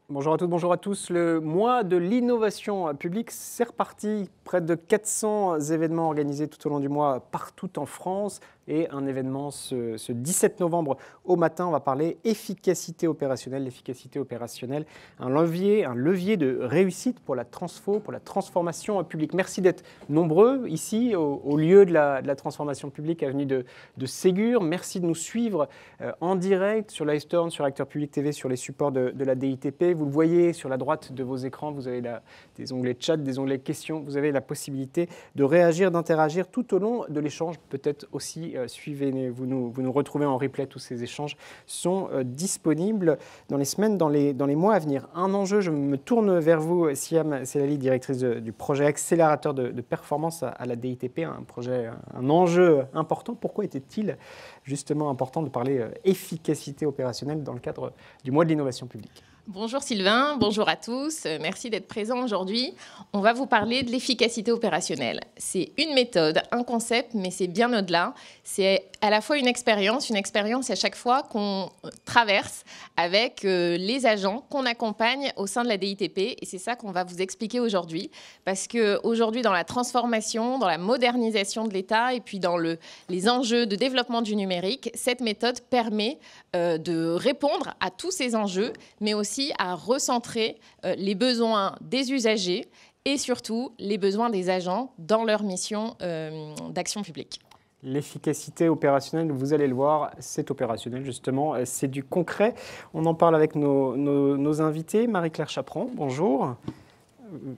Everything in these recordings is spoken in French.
Bonjour à toutes, bonjour à tous. Le mois de l'innovation publique, c'est reparti. Près de 400 événements organisés tout au long du mois partout en France. Et un événement ce 17 novembre au matin, on va parler efficacité opérationnelle. L'efficacité opérationnelle, un levier de réussite pour la transfo, pour la transformation publique. Merci d'être nombreux ici au lieu de la transformation publique, avenue de Ségur. Merci de nous suivre en direct sur Livestorm, sur Acteurs Publics TV, sur les supports de la DITP. Vous le voyez sur la droite de vos écrans, vous avez des onglets chat, des onglets questions. Vous avez la possibilité de réagir, d'interagir tout au long de l'échange. Peut-être aussi suivez-vous nous retrouvez en replay. Tous ces échanges sont disponibles dans les semaines, dans les mois à venir. Un enjeu, je me tourne vers vous, Siam Selali, directrice du projet accélérateur de performance à la DITP, un enjeu important. Pourquoi était-il justement important de parler efficacité opérationnelle dans le cadre du mois de l'innovation publique ? Bonjour Sylvain, bonjour à tous, merci d'être présent aujourd'hui. On va vous parler de l'efficacité opérationnelle. C'est une méthode, un concept, mais c'est bien au-delà. C'est à la fois une expérience à chaque fois qu'on traverse avec les agents qu'on accompagne au sein de la DITP. Et c'est ça qu'on va vous expliquer aujourd'hui. Parce qu'aujourd'hui, dans la transformation, dans la modernisation de l'État et puis dans les enjeux de développement du numérique, cette méthode permet de répondre à tous ces enjeux, mais aussi à recentrer les besoins des usagers et surtout les besoins des agents dans leur mission d'action publique. L'efficacité opérationnelle, vous allez le voir, c'est opérationnel justement, c'est du concret. On en parle avec nos invités. Marie-Claire Chaperon, bonjour.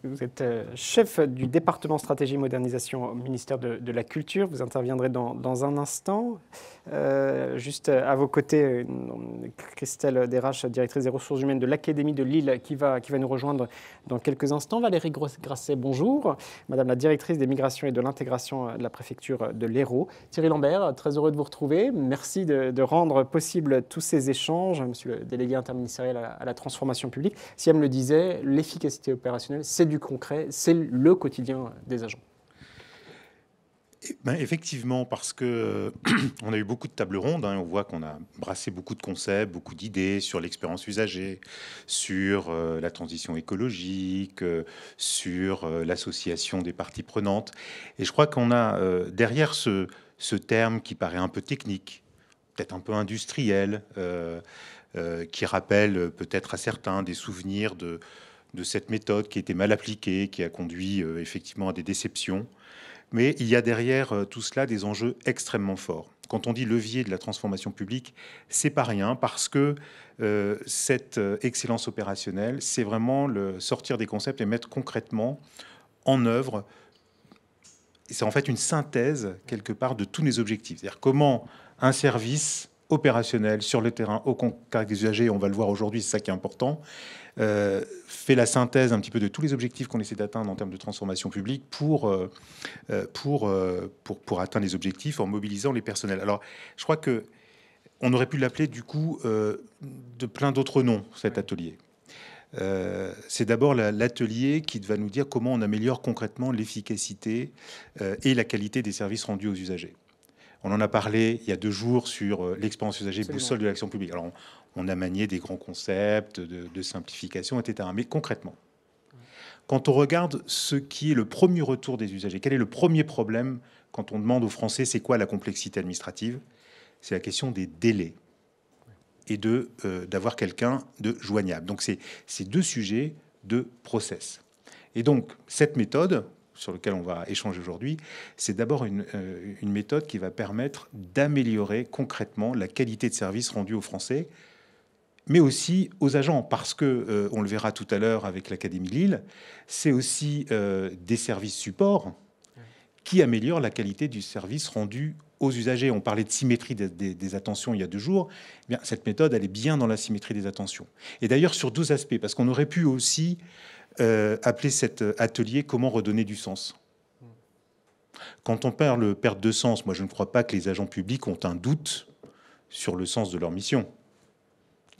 Vous êtes chef du département stratégie et modernisation au ministère de la Culture. Vous interviendrez dans un instant. Juste à vos côtés, Christelle Desraches, directrice des ressources humaines de l'Académie de Lille, qui va nous rejoindre dans quelques instants. Valérie Grasset, bonjour. Madame la directrice des migrations et de l'intégration de la préfecture de l'Hérault. Thierry Lambert, très heureux de vous retrouver. Merci de rendre possible tous ces échanges. Monsieur le délégué interministériel à la transformation publique. Siam le disait, l'efficacité opérationnelle, c'est du concret, c'est le quotidien des agents. Effectivement, parce que on a eu beaucoup de tables rondes, on voit qu'on a brassé beaucoup de concepts, beaucoup d'idées sur l'expérience usagée, sur la transition écologique, sur l'association des parties prenantes. Et je crois qu'on a derrière ce terme qui paraît un peu technique, peut-être un peu industriel, qui rappelle peut-être à certains des souvenirs de cette méthode qui était mal appliquée, qui a conduit effectivement à des déceptions. Mais il y a derrière tout cela des enjeux extrêmement forts. Quand on dit levier de la transformation publique, c'est pas rien parce que cette excellence opérationnelle, c'est vraiment le sortir des concepts et mettre concrètement en œuvre. C'est en fait une synthèse quelque part de tous les objectifs. C'est-à-dire comment un service opérationnel sur le terrain au contact des usagers, on va le voir aujourd'hui, c'est ça qui est important, fait la synthèse un petit peu de tous les objectifs qu'on essaie d'atteindre en termes de transformation publique pour atteindre les objectifs en mobilisant les personnels. Alors, je crois que on aurait pu l'appeler du coup de plein d'autres noms, cet atelier. C'est d'abord l'atelier qui va nous dire comment on améliore concrètement l'efficacité et la qualité des services rendus aux usagers. On en a parlé il y a 2 jours sur l'expérience usagée boussole de l'action publique. Alors, on a manié des grands concepts de simplification, etc. Mais concrètement, quand on regarde ce qui est le premier retour des usagers, quel est le premier problème quand on demande aux Français c'est quoi la complexité administrative? C'est la question des délais et d'avoir quelqu'un de joignable. Donc, c'est ces 2 sujets de process. Et donc, cette méthode sur lequel on va échanger aujourd'hui, c'est d'abord une méthode qui va permettre d'améliorer concrètement la qualité de service rendu aux Français, mais aussi aux agents, parce que, on le verra tout à l'heure avec l'Académie de Lille, c'est aussi des services supports qui améliorent la qualité du service rendu aux usagers. On parlait de symétrie des attentions il y a 2 jours. Eh bien, cette méthode, elle est bien dans la symétrie des attentions. Et d'ailleurs, sur 2 aspects, parce qu'on aurait pu aussi appeler cet atelier « Comment redonner du sens ». Quand on parle perte de sens, moi je ne crois pas que les agents publics ont un doute sur le sens de leur mission.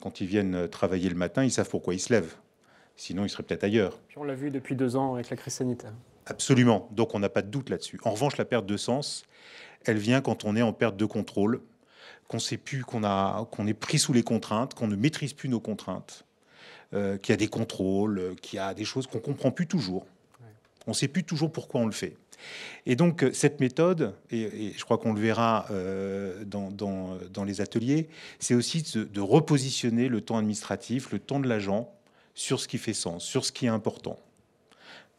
Quand ils viennent travailler le matin, ils savent pourquoi ils se lèvent. Sinon, ils seraient peut-être ailleurs. Puis on l'a vu depuis 2 ans avec la crise sanitaire. Absolument. Donc on n'a pas de doute là-dessus. En revanche, la perte de sens, elle vient quand on est en perte de contrôle, qu'on sait plus, qu'on est pris sous les contraintes, qu'on ne maîtrise plus nos contraintes. qu'il y a des contrôles, qu'il y a des choses qu'on ne comprend plus toujours. On ne sait plus toujours pourquoi on le fait. Et donc, cette méthode, et je crois qu'on le verra dans les ateliers, c'est aussi de repositionner le temps administratif, le temps de l'agent, sur ce qui fait sens, sur ce qui est important.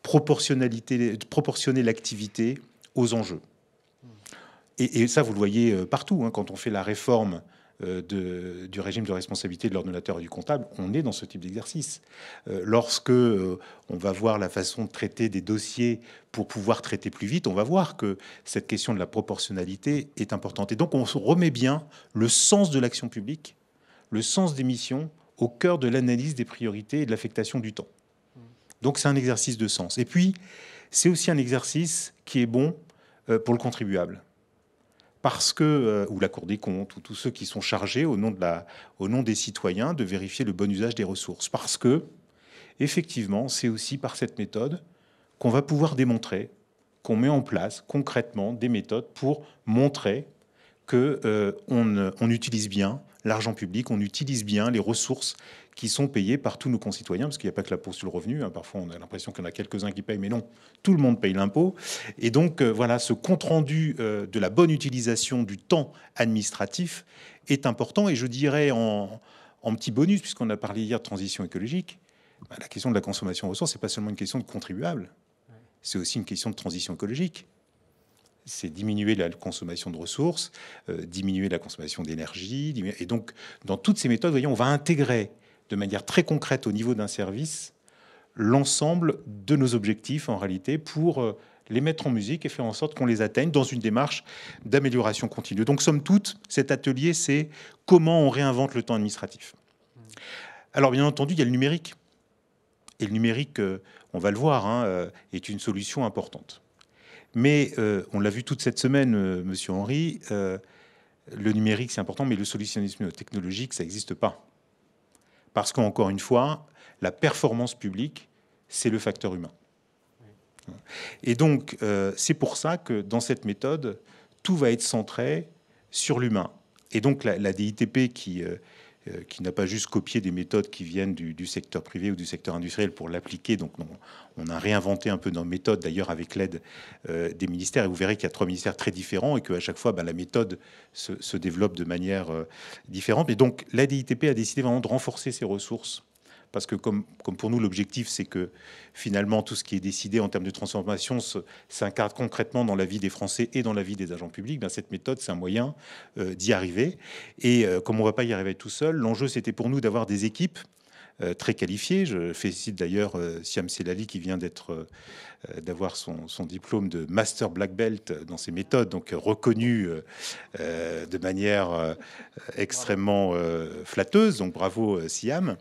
Proportionner l'activité aux enjeux. Et ça, vous le voyez partout. Hein, quand on fait la réforme du régime de responsabilité de l'ordonnateur et du comptable, on est dans ce type d'exercice. Lorsque on va voir la façon de traiter des dossiers pour pouvoir traiter plus vite, on va voir que cette question de la proportionnalité est importante. Et donc, on remet bien le sens de l'action publique, le sens des missions, au cœur de l'analyse des priorités et de l'affectation du temps. Donc, c'est un exercice de sens. Et puis, c'est aussi un exercice qui est bon pour le contribuable. Parce que, ou la Cour des comptes, ou tous ceux qui sont chargés au nom des citoyens de vérifier le bon usage des ressources. Parce que, effectivement, c'est aussi par cette méthode qu'on va pouvoir démontrer qu'on met en place concrètement des méthodes pour montrer qu'on utilise bien l'argent public, on utilise bien les ressources qui sont payées par tous nos concitoyens, parce qu'il n'y a pas que l'impôt sur le revenu. Hein. Parfois, on a l'impression qu'il y en a quelques-uns qui payent, mais non, tout le monde paye l'impôt. Et donc, voilà, ce compte-rendu de la bonne utilisation du temps administratif est important. Et je dirais en petit bonus, puisqu'on a parlé hier de transition écologique, la question de la consommation de ressources, ce n'est pas seulement une question de contribuable, c'est aussi une question de transition écologique. C'est diminuer la consommation de ressources, diminuer la consommation d'énergie. Et donc, dans toutes ces méthodes, voyez, on va intégrer de manière très concrète au niveau d'un service l'ensemble de nos objectifs, en réalité, pour les mettre en musique et faire en sorte qu'on les atteigne dans une démarche d'amélioration continue. Donc, somme toute, cet atelier, c'est comment on réinvente le temps administratif. Alors, bien entendu, il y a le numérique. Et le numérique, on va le voir, hein, est une solution importante. Mais on l'a vu toute cette semaine, Monsieur Henry, le numérique c'est important, mais le solutionnisme technologique, ça n'existe pas. Parce qu'encore une fois, la performance publique, c'est le facteur humain. Et donc, c'est pour ça que dans cette méthode, tout va être centré sur l'humain. Et donc, la DITP qui n'a pas juste copié des méthodes qui viennent du secteur privé ou du secteur industriel pour l'appliquer. Donc, on a réinventé un peu nos méthodes, d'ailleurs, avec l'aide des ministères. Et vous verrez qu'il y a 3 ministères très différents et qu'à chaque fois, la méthode se développe de manière différente. Et donc, la DITP a décidé vraiment de renforcer ses ressources. Parce que comme pour nous, l'objectif, c'est que finalement, tout ce qui est décidé en termes de transformation s'incarne concrètement dans la vie des Français et dans la vie des agents publics. Ben, cette méthode, c'est un moyen d'y arriver. Et comme on ne va pas y arriver tout seul, l'enjeu, c'était pour nous d'avoir des équipes très qualifiées. Je félicite d'ailleurs Siam Selali qui vient d'avoir son diplôme de Master Black Belt dans ces méthodes, donc reconnu de manière extrêmement flatteuse. Donc bravo Siam.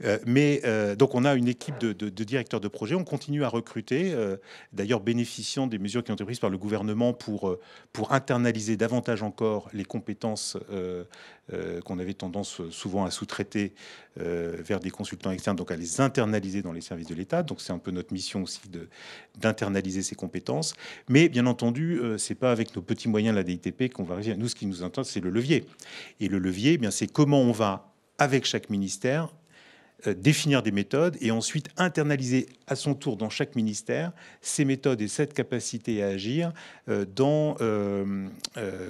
Donc on a une équipe de directeurs de projet. On continue à recruter, d'ailleurs bénéficiant des mesures qui ont été prises par le gouvernement pour internaliser davantage encore les compétences qu'on avait tendance souvent à sous-traiter vers des consultants externes, donc à les internaliser dans les services de l'État. Donc c'est un peu notre mission aussi d'internaliser ces compétences. Mais bien entendu, c'est pas avec nos petits moyens, la DITP, qu'on va réussir. Nous, ce qui nous intéresse, c'est le levier. Et le levier, eh bien, c'est comment on va, avec chaque ministère, définir des méthodes et ensuite internaliser à son tour dans chaque ministère ces méthodes et cette capacité à agir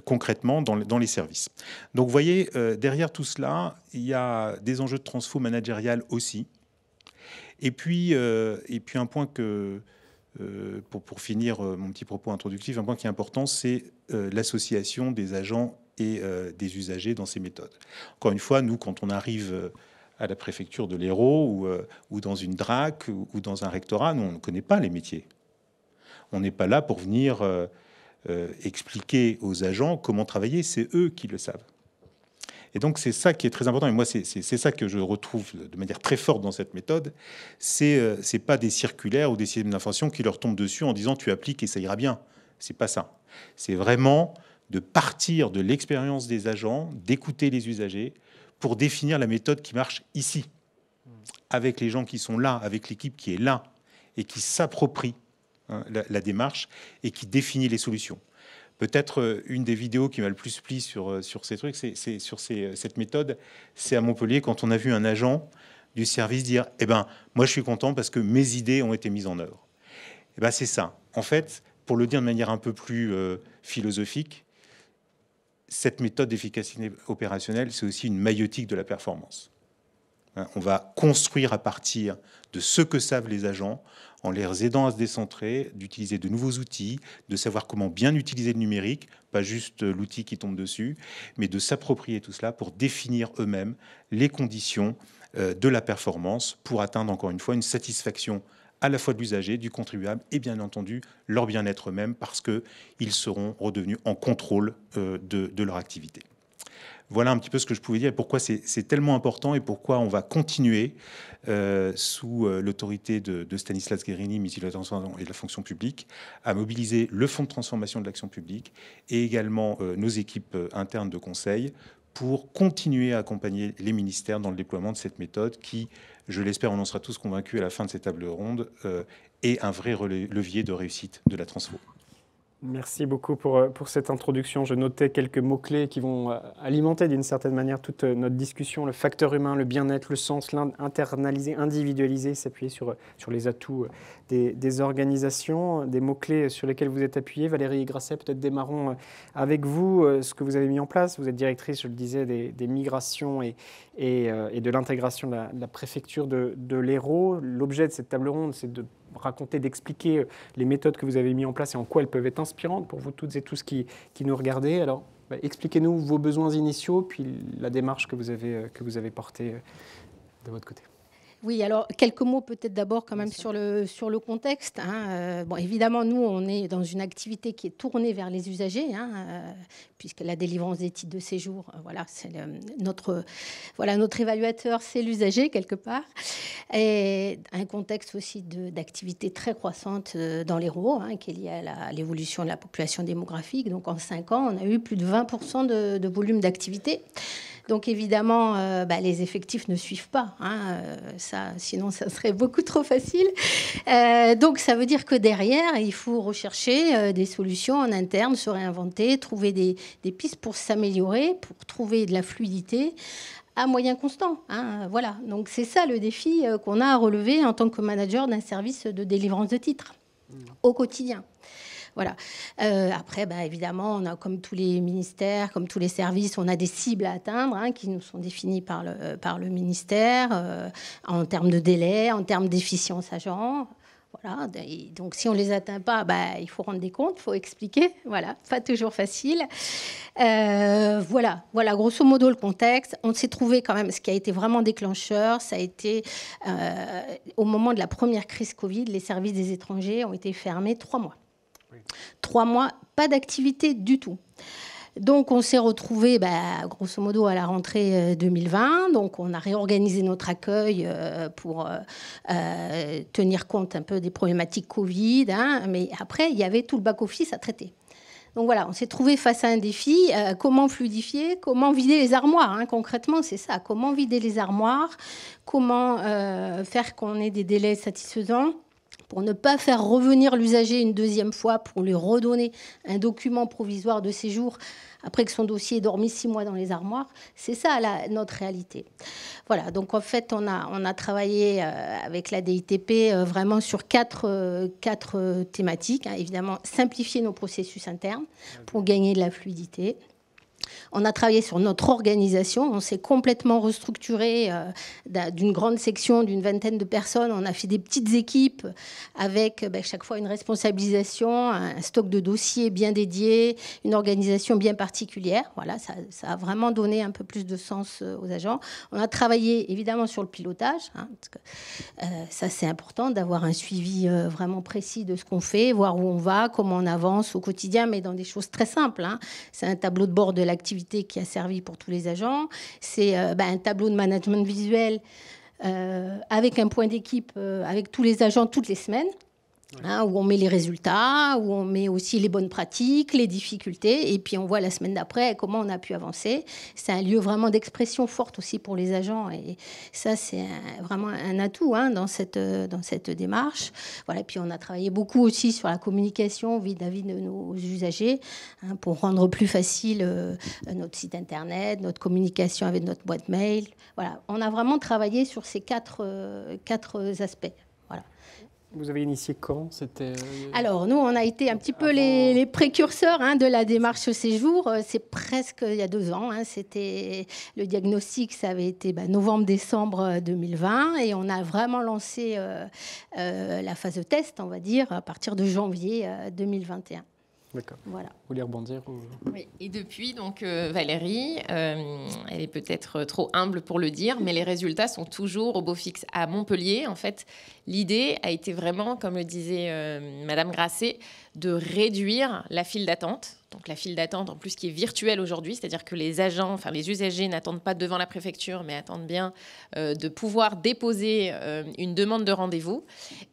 concrètement dans les services. Donc vous voyez, derrière tout cela, il y a des enjeux de transfo managérial aussi. Et puis un point que, pour finir mon petit propos introductif, un point qui est important, c'est l'association des agents et des usagers dans ces méthodes. Encore une fois, nous, quand on arrive à la préfecture de l'Hérault ou dans une DRAC ou dans un rectorat, nous, on ne connaît pas les métiers. On n'est pas là pour venir expliquer aux agents comment travailler, c'est eux qui le savent. Et donc, c'est ça qui est très important. Et moi, c'est ça que je retrouve de manière très forte dans cette méthode. C'est pas des circulaires ou des systèmes d'information qui leur tombent dessus en disant « tu appliques et ça ira bien ». C'est pas ça. C'est vraiment de partir de l'expérience des agents, d'écouter les usagers pour définir la méthode qui marche ici, avec les gens qui sont là, avec l'équipe qui est là et qui s'approprie la démarche et qui définit les solutions. Peut-être une des vidéos qui m'a le plus plu sur ces trucs, c'est sur cette méthode, c'est à Montpellier quand on a vu un agent du service dire « Eh ben, moi, je suis content parce que mes idées ont été mises en œuvre ». Eh ben, c'est ça. En fait, pour le dire de manière un peu plus philosophique, cette méthode d'efficacité opérationnelle, c'est aussi une maïeutique de la performance. On va construire à partir de ce que savent les agents, en les aidant à se décentrer, d'utiliser de nouveaux outils, de savoir comment bien utiliser le numérique, pas juste l'outil qui tombe dessus, mais de s'approprier tout cela pour définir eux-mêmes les conditions de la performance pour atteindre, encore une fois, une satisfaction à la fois de l'usager, du contribuable et bien entendu leur bien-être eux-mêmes parce qu'ils seront redevenus en contrôle de leur activité. Voilà un petit peu ce que je pouvais dire et pourquoi c'est tellement important et pourquoi on va continuer sous l'autorité de Stanislas Guerini, ministre de la Transformation et de la Fonction publique, à mobiliser le Fonds de transformation de l'action publique et également nos équipes internes de conseil pour continuer à accompagner les ministères dans le déploiement de cette méthode qui, je l'espère, on en sera tous convaincus à la fin de cette table ronde, est un vrai levier de réussite de la transfo. Merci beaucoup pour cette introduction. Je notais quelques mots-clés qui vont alimenter d'une certaine manière toute notre discussion. Le facteur humain, le bien-être, le sens, internaliser, individualiser, s'appuyer sur les atouts des organisations, des mots-clés sur lesquels vous êtes appuyés. Valérie Grasset, peut-être démarrons avec vous ce que vous avez mis en place. Vous êtes directrice, je le disais, des migrations et de l'intégration de la préfecture de l'Hérault. L'objet de cette table ronde, c'est de raconter, d'expliquer les méthodes que vous avez mises en place et en quoi elles peuvent être inspirantes pour vous toutes et tous qui nous regardez. Alors, expliquez-nous vos besoins initiaux, puis la démarche que vous avez portée de votre côté. Oui, alors quelques mots peut-être d'abord quand même sur le contexte. Bon, évidemment, nous, on est dans une activité qui est tournée vers les usagers, puisque la délivrance des titres de séjour, voilà, c'est notre évaluateur, c'est l'usager quelque part. Et un contexte aussi d'activité très croissante dans l'Hérault, qui est lié à l'évolution de la population démographique. Donc en 5 ans, on a eu plus de 20% de volume d'activité. Donc évidemment, les effectifs ne suivent pas. Sinon, ça serait beaucoup trop facile. Donc ça veut dire que derrière, il faut rechercher des solutions en interne, se réinventer, trouver des pistes pour s'améliorer, pour trouver de la fluidité à moyen constant. Voilà. Donc c'est ça le défi qu'on a à relever en tant que manager d'un service de délivrance de titres au quotidien. Voilà. Après, évidemment, on a, comme tous les ministères, comme tous les services, on a des cibles à atteindre qui nous sont définies par le ministère en termes de délai, en termes d'efficience agent. Voilà. Et donc, si on ne les atteint pas, il faut rendre des comptes, il faut expliquer. Voilà, pas toujours facile. Voilà, grosso modo, le contexte. On s'est trouvé quand même, ce qui a été vraiment déclencheur, ça a été au moment de la première crise Covid, les services des étrangers ont été fermés 3 mois. 3 mois, pas d'activité du tout. Donc, on s'est retrouvés, grosso modo, à la rentrée 2020. Donc, on a réorganisé notre accueil pour tenir compte un peu des problématiques Covid. Mais après, il y avait tout le back-office à traiter. Donc, voilà, on s'est trouvé face à un défi. Comment fluidifier, comment vider les armoires concrètement, c'est ça. Comment vider les armoires, comment faire qu'on ait des délais satisfaisants pour ne pas faire revenir l'usager une deuxième fois, pour lui redonner un document provisoire de séjour après que son dossier ait dormi 6 mois dans les armoires. C'est ça notre réalité. Voilà, donc en fait, on a travaillé avec la DITP vraiment sur 4 thématiques. Évidemment, simplifier nos processus internes pour gagner de la fluidité. On a travaillé sur notre organisation. On s'est complètement restructuré d'une grande section d'une vingtaine de personnes. On a fait des petites équipes avec chaque fois une responsabilisation, un stock de dossiers bien dédié, une organisation bien particulière. Voilà, ça a vraiment donné un peu plus de sens aux agents. On a travaillé évidemment sur le pilotage. Parce que, ça, c'est important d'avoir un suivi vraiment précis de ce qu'on fait, voir où on va, comment on avance au quotidien, mais dans des choses très simples. C'est un tableau de bord de l'activité qui a servi pour tous les agents. C'est un tableau de management visuel avec un point d'équipe avec tous les agents toutes les semaines. Où on met les résultats, où on met aussi les bonnes pratiques, les difficultés, et puis on voit la semaine d'après comment on a pu avancer. C'est un lieu vraiment d'expression forte aussi pour les agents, et ça c'est vraiment un atout dans cette démarche. Voilà, puis on a travaillé beaucoup aussi sur la communication vis-à-vis de nos usagers, pour rendre plus facile notre site internet, notre communication avec notre boîte mail. Voilà, on a vraiment travaillé sur ces quatre aspects. Vous avez initié quand? Alors, nous, on a été un petit peu les précurseurs de la démarche séjour. C'est presque il y a 2 ans. C'était le diagnostic, ça avait été novembre-décembre 2020. Et on a vraiment lancé la phase de test, on va dire, à partir de janvier 2021. D'accord. Voilà. Vous voulez rebondir Oui. Et depuis, donc, Valérie, elle est peut-être trop humble pour le dire, mais les résultats sont toujours au beau fixe. À Montpellier, en fait, l'idée a été vraiment, comme le disait Madame Grasset, de réduire la file d'attente. Donc la file d'attente, en plus, qui est virtuelle aujourd'hui, c'est-à-dire que les usagers n'attendent pas devant la préfecture, mais attendent bien de pouvoir déposer une demande de rendez-vous.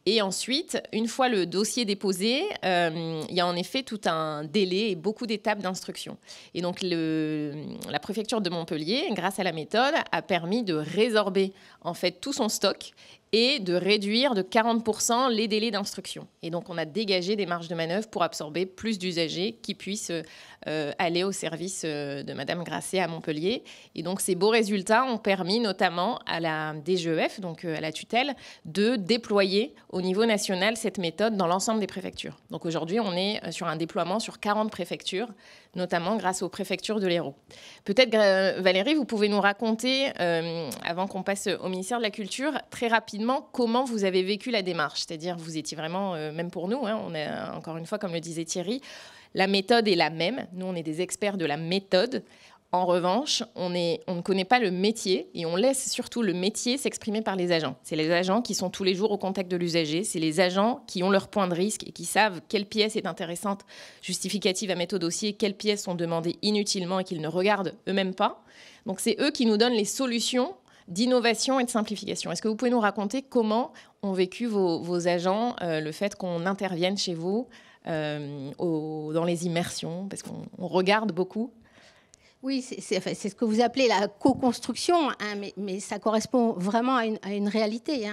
Et ensuite, une fois le dossier déposé, il y a en effet tout un délai et beaucoup d'étapes d'instruction. Et donc la préfecture de Montpellier, grâce à la méthode, a permis de résorber en fait tout son stock et de réduire de 40% les délais d'instruction. Et donc, on a dégagé des marges de manœuvre pour absorber plus d'usagers qui puissent aller au service de Madame Grasset à Montpellier. Et donc, ces beaux résultats ont permis notamment à la DGEF, donc à la tutelle, de déployer au niveau national cette méthode dans l'ensemble des préfectures. Donc, aujourd'hui, on est sur un déploiement sur 40 préfectures, notamment grâce aux préfectures de l'Hérault. Peut-être, Valérie, vous pouvez nous raconter, avant qu'on passe au ministère de la Culture, très rapidement, comment vous avez vécu la démarche. C'est-à-dire, vous étiez vraiment, même pour nous, on est, encore une fois, comme le disait Thierry, la méthode est la même. Nous, on est des experts de la méthode. En revanche, on ne connaît pas le métier et on laisse surtout le métier s'exprimer par les agents. C'est les agents qui sont tous les jours au contact de l'usager. C'est les agents qui ont leur point de risque et qui savent quelle pièce est intéressante, justificative à mettre au dossier, quelles pièces sont demandées inutilement et qu'ils ne regardent eux-mêmes pas. Donc, c'est eux qui nous donnent les solutions d'innovation et de simplification. Est-ce que vous pouvez nous raconter comment ont vécu vos agents le fait qu'on intervienne chez vous dans les immersions, parce qu'on regarde beaucoup? Oui, c'est ce que vous appelez la co-construction, mais ça correspond vraiment à une réalité.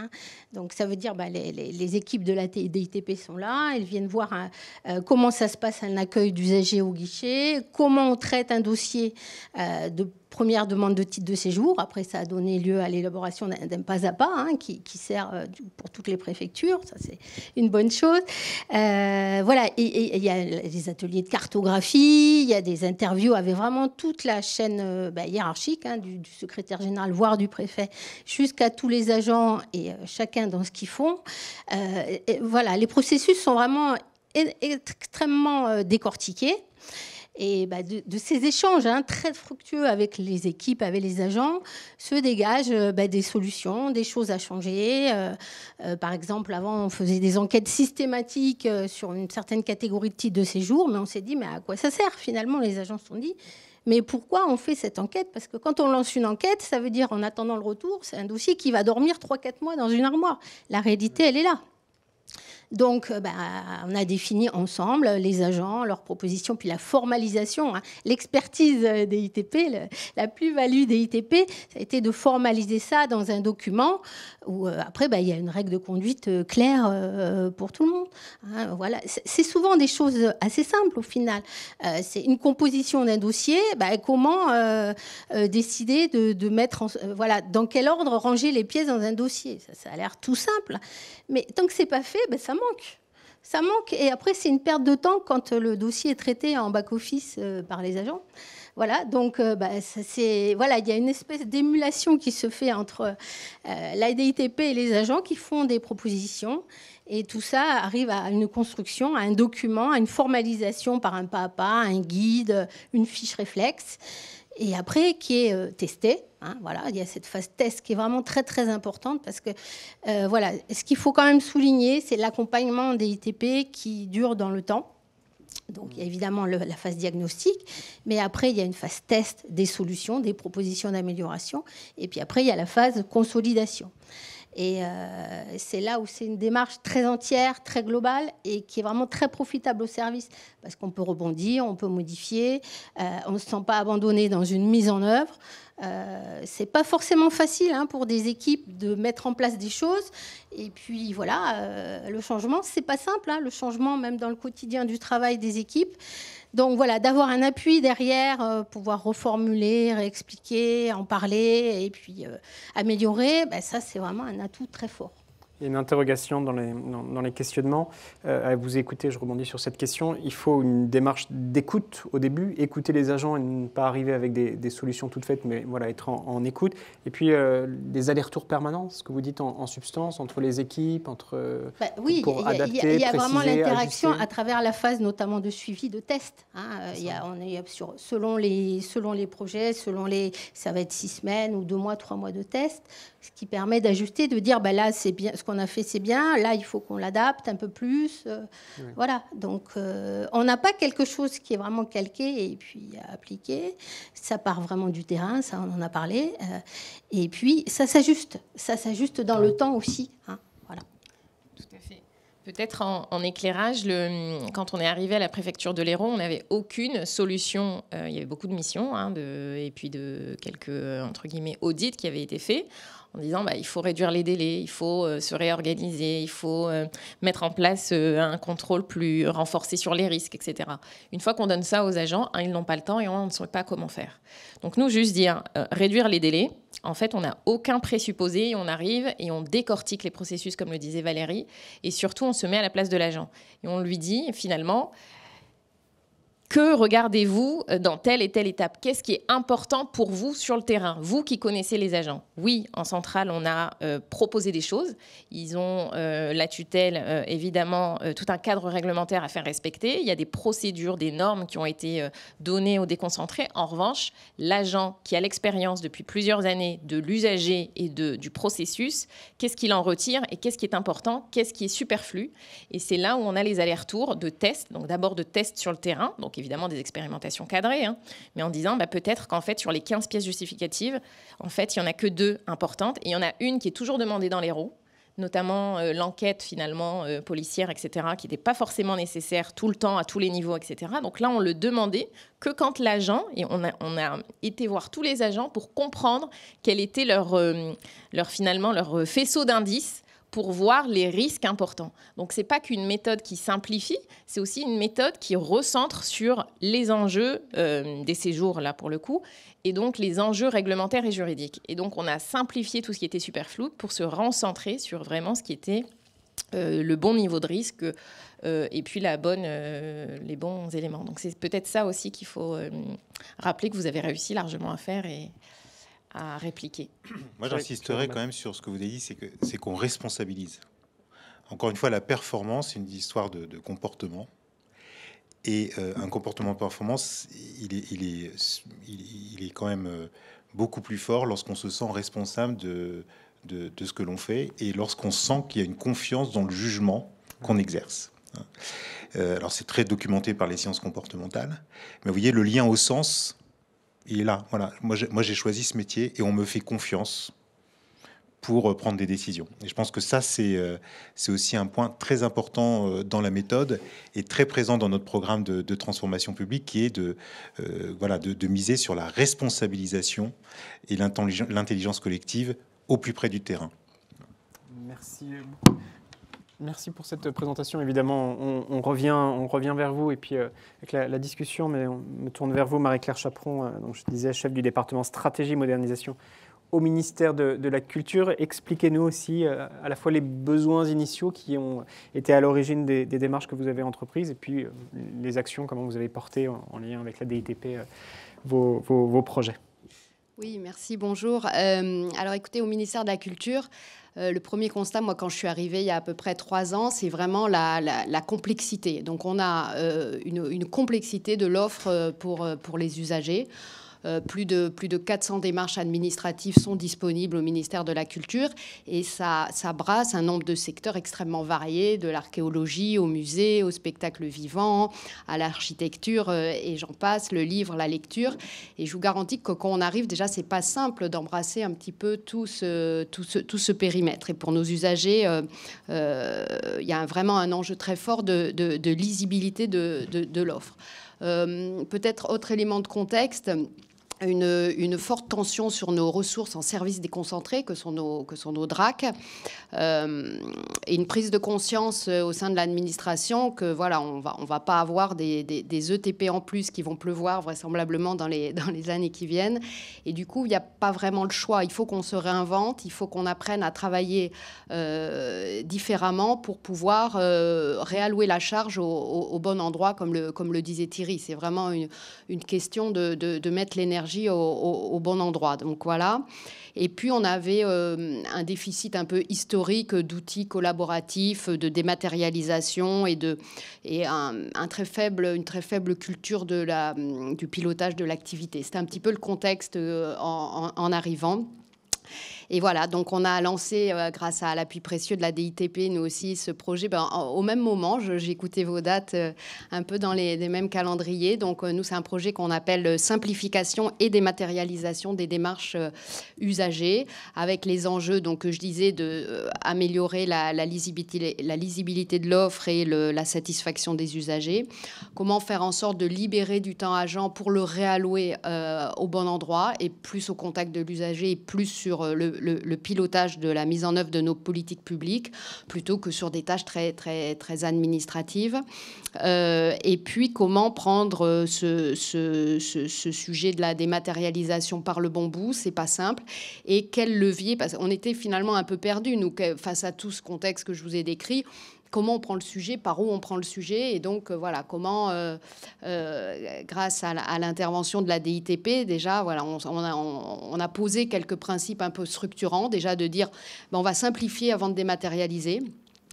Donc, ça veut dire les équipes de la DITP sont là, elles viennent voir comment ça se passe un accueil d'usagers au guichet, comment on traite un dossier de première demande de titre de séjour. Après, ça a donné lieu à l'élaboration d'un pas à pas qui sert pour toutes les préfectures. Ça, c'est une bonne chose. Voilà. Et il y a des ateliers de cartographie, il y a des interviews avec vraiment toute la chaîne hiérarchique, du secrétaire général, voire du préfet, jusqu'à tous les agents et chacun dans ce qu'ils font. Voilà. Les processus sont vraiment extrêmement décortiqués. Et de ces échanges très fructueux avec les équipes, avec les agents, se dégagent des solutions, des choses à changer. Par exemple, avant, on faisait des enquêtes systématiques sur une certaine catégorie de titres de séjour, mais on s'est dit, mais à quoi ça sert finalement? Les agents se sont dit, mais pourquoi on fait cette enquête? Parce que quand on lance une enquête, ça veut dire, en attendant le retour, c'est un dossier qui va dormir 3-4 mois dans une armoire. La réalité, elle est là. Donc, on a défini ensemble les agents, leurs propositions, puis la formalisation, l'expertise des ITP, la plus-value des ITP, ça a été de formaliser ça dans un document où, après, il y a une règle de conduite claire pour tout le monde. Voilà. C'est souvent des choses assez simples, au final. C'est une composition d'un dossier, comment décider de mettre, dans quel ordre ranger les pièces dans un dossier. Ça a l'air tout simple, mais tant que c'est pas fait, ça manque. Ça manque. Et après, c'est une perte de temps quand le dossier est traité en back-office par les agents. Voilà, donc il y a une espèce d'émulation qui se fait entre la DITP et les agents qui font des propositions. Et tout ça arrive à une construction, à un document, à une formalisation par un pas à pas, un guide, une fiche réflexe. Et après, qui est testé. Voilà, il y a cette phase test qui est vraiment très, très importante parce que, ce qu'il faut quand même souligner, c'est l'accompagnement des ITP qui dure dans le temps. Donc, il y a évidemment la phase diagnostic, mais après, il y a une phase test des solutions, des propositions d'amélioration. Et puis après, il y a la phase consolidation. Et c'est là où c'est une démarche très entière, très globale et qui est vraiment très profitable au service parce qu'on peut rebondir, on peut modifier, on ne se sent pas abandonné dans une mise en œuvre. C'est pas forcément facile pour des équipes de mettre en place des choses. Et puis voilà, le changement, c'est pas simple. Le changement, même dans le quotidien du travail des équipes. Donc voilà, d'avoir un appui derrière, pouvoir reformuler, réexpliquer, en parler et puis améliorer, ça c'est vraiment un atout très fort. Il y a une interrogation dans les questionnements. À vous écouter, je rebondis sur cette question. Il faut une démarche d'écoute au début, écouter les agents et ne pas arriver avec des solutions toutes faites, mais voilà, être en écoute. Et puis, des allers-retours permanents, ce que vous dites en substance, entre les équipes, oui, pour adapter, il y a vraiment l'interaction ajuster. À travers la phase notamment de suivi de test. Selon les projets, ça va être 6 semaines ou 2 mois, 3 mois de test, ce qui permet d'ajuster, de dire là, c'est bien, ce qu'on a fait, c'est bien, là, il faut qu'on l'adapte un peu plus. Oui. Voilà, donc on n'a pas quelque chose qui est vraiment calqué et puis appliqué. Ça part vraiment du terrain, ça, on en a parlé. Et puis, ça s'ajuste dans le temps aussi. Voilà. Tout à fait. Peut-être en éclairage, quand on est arrivé à la préfecture de l'Hérault, on n'avait aucune solution. Il y avait beaucoup de missions et puis de quelques, entre guillemets, audits qui avaient été faits en disant il faut réduire les délais, il faut se réorganiser, il faut mettre en place un contrôle plus renforcé sur les risques, etc. Une fois qu'on donne ça aux agents, ils n'ont pas le temps et on ne sait pas comment faire. Donc nous, juste dire réduire les délais. En fait, on n'a aucun présupposé, on arrive et on décortique les processus, comme le disait Valérie, et surtout, on se met à la place de l'agent. Et on lui dit, finalement, que regardez-vous dans telle et telle étape? Qu'est-ce qui est important pour vous sur le terrain? Vous qui connaissez les agents. Oui, en centrale, on a proposé des choses. Ils ont la tutelle, évidemment, tout un cadre réglementaire à faire respecter. Il y a des procédures, des normes qui ont été données aux déconcentrés. En revanche, l'agent qui a l'expérience depuis plusieurs années de l'usager et du processus, qu'est-ce qu'il en retire et qu'est-ce qui est important? Qu'est-ce qui est superflu? Et c'est là où on a les allers-retours de tests. Donc d'abord de tests sur le terrain, donc évidemment des expérimentations cadrées, mais en disant peut-être qu'en fait, sur les 15 pièces justificatives, en fait, il n'y en a que 2 importantes. Et il y en a une qui est toujours demandée dans l'Hérault, notamment l'enquête finalement policière, etc., qui n'était pas forcément nécessaire tout le temps, à tous les niveaux, etc. Donc là, on le demandait que quand l'agent, et on a été voir tous les agents pour comprendre quel était leur faisceau d'indices pour voir les risques importants. Donc, ce n'est pas qu'une méthode qui simplifie, c'est aussi une méthode qui recentre sur les enjeux des séjours, là, pour le coup, et donc les enjeux réglementaires et juridiques. Et donc, on a simplifié tout ce qui était superflu pour se recentrer sur vraiment ce qui était le bon niveau de risque et puis les bons éléments. Donc, c'est peut-être ça aussi qu'il faut rappeler que vous avez réussi largement à faire et à répliquer. Moi, j'insisterai quand même sur ce que vous avez dit, c'est qu'on responsabilise. Encore une fois, la performance, c'est une histoire de comportement. Et un comportement performance, il est quand même beaucoup plus fort lorsqu'on se sent responsable de ce que l'on fait et lorsqu'on sent qu'il y a une confiance dans le jugement qu'on exerce. Alors, c'est très documenté par les sciences comportementales. Mais vous voyez, le lien au sens, il est là. Voilà. Moi, j'ai choisi ce métier et on me fait confiance pour prendre des décisions. Et je pense que ça, c'est aussi un point très important dans la méthode et très présent dans notre programme de transformation publique qui est de miser sur la responsabilisation et l'intelligence collective au plus près du terrain. Merci beaucoup. Merci pour cette présentation. Évidemment, on revient vers vous et puis avec la discussion, mais on me tourne vers vous, Marie-Claire Chaperon, donc je disais chef du département stratégie modernisation au ministère de la Culture. Expliquez-nous aussi à la fois les besoins initiaux qui ont été à l'origine des démarches que vous avez entreprises et puis les actions, comment vous avez porté en lien avec la DITP vos projets. Oui, merci, bonjour. Alors écoutez, au ministère de la Culture, le premier constat, moi, quand je suis arrivée il y a à peu près 3 ans, c'est vraiment la complexité. Donc on a une complexité de l'offre pour les usagers. Plus de 400 démarches administratives sont disponibles au ministère de la Culture et ça brasse un nombre de secteurs extrêmement variés, de l'archéologie au musée, au spectacle vivant, à l'architecture et j'en passe, le livre, la lecture. Et je vous garantis que quand on arrive, déjà, c'est pas simple d'embrasser un petit peu tout ce périmètre. Et pour nos usagers, il y a vraiment un enjeu très fort de lisibilité de l'offre. Peut-être autre élément de contexte, une forte tension sur nos ressources en services déconcentrés que sont nos DRAC, et une prise de conscience au sein de l'administration que voilà, on va pas avoir des ETP en plus qui vont pleuvoir vraisemblablement dans les années qui viennent. Et du coup, il n'y a pas vraiment le choix. Il faut qu'on se réinvente, il faut qu'on apprenne à travailler différemment pour pouvoir réallouer la charge au bon endroit, comme le disait Thierry. C'est vraiment une question de mettre l'énergie au bon endroit. Donc voilà. Et puis on avait un déficit un peu historique d'outils collaboratifs, de dématérialisation et une très faible culture du pilotage de l'activité. C'était un petit peu le contexte en arrivant. Et voilà, donc on a lancé, grâce à l'appui précieux de la DITP, nous aussi, ce projet. Au même moment, j'écoutais vos dates un peu dans les mêmes calendriers. Donc nous, c'est un projet qu'on appelle simplification et dématérialisation des démarches usagées, avec les enjeux, donc, que je disais, d'améliorer la lisibilité de l'offre et la satisfaction des usagers. Comment faire en sorte de libérer du temps agent pour le réallouer au bon endroit et plus au contact de l'usager et plus sur le pilotage de la mise en œuvre de nos politiques publiques plutôt que sur des tâches très, très, très administratives. Et puis, comment prendre ce sujet de la dématérialisation par le bon bout, c'est pas simple. Et quel levier, parce qu'on était finalement un peu perdus, nous, face à tout ce contexte que je vous ai décrit. Comment on prend le sujet, par où on prend le sujet, et donc voilà, comment, grâce à l'intervention de la DITP, déjà, voilà, on a posé quelques principes un peu structurants, déjà de dire, on va simplifier avant de dématérialiser.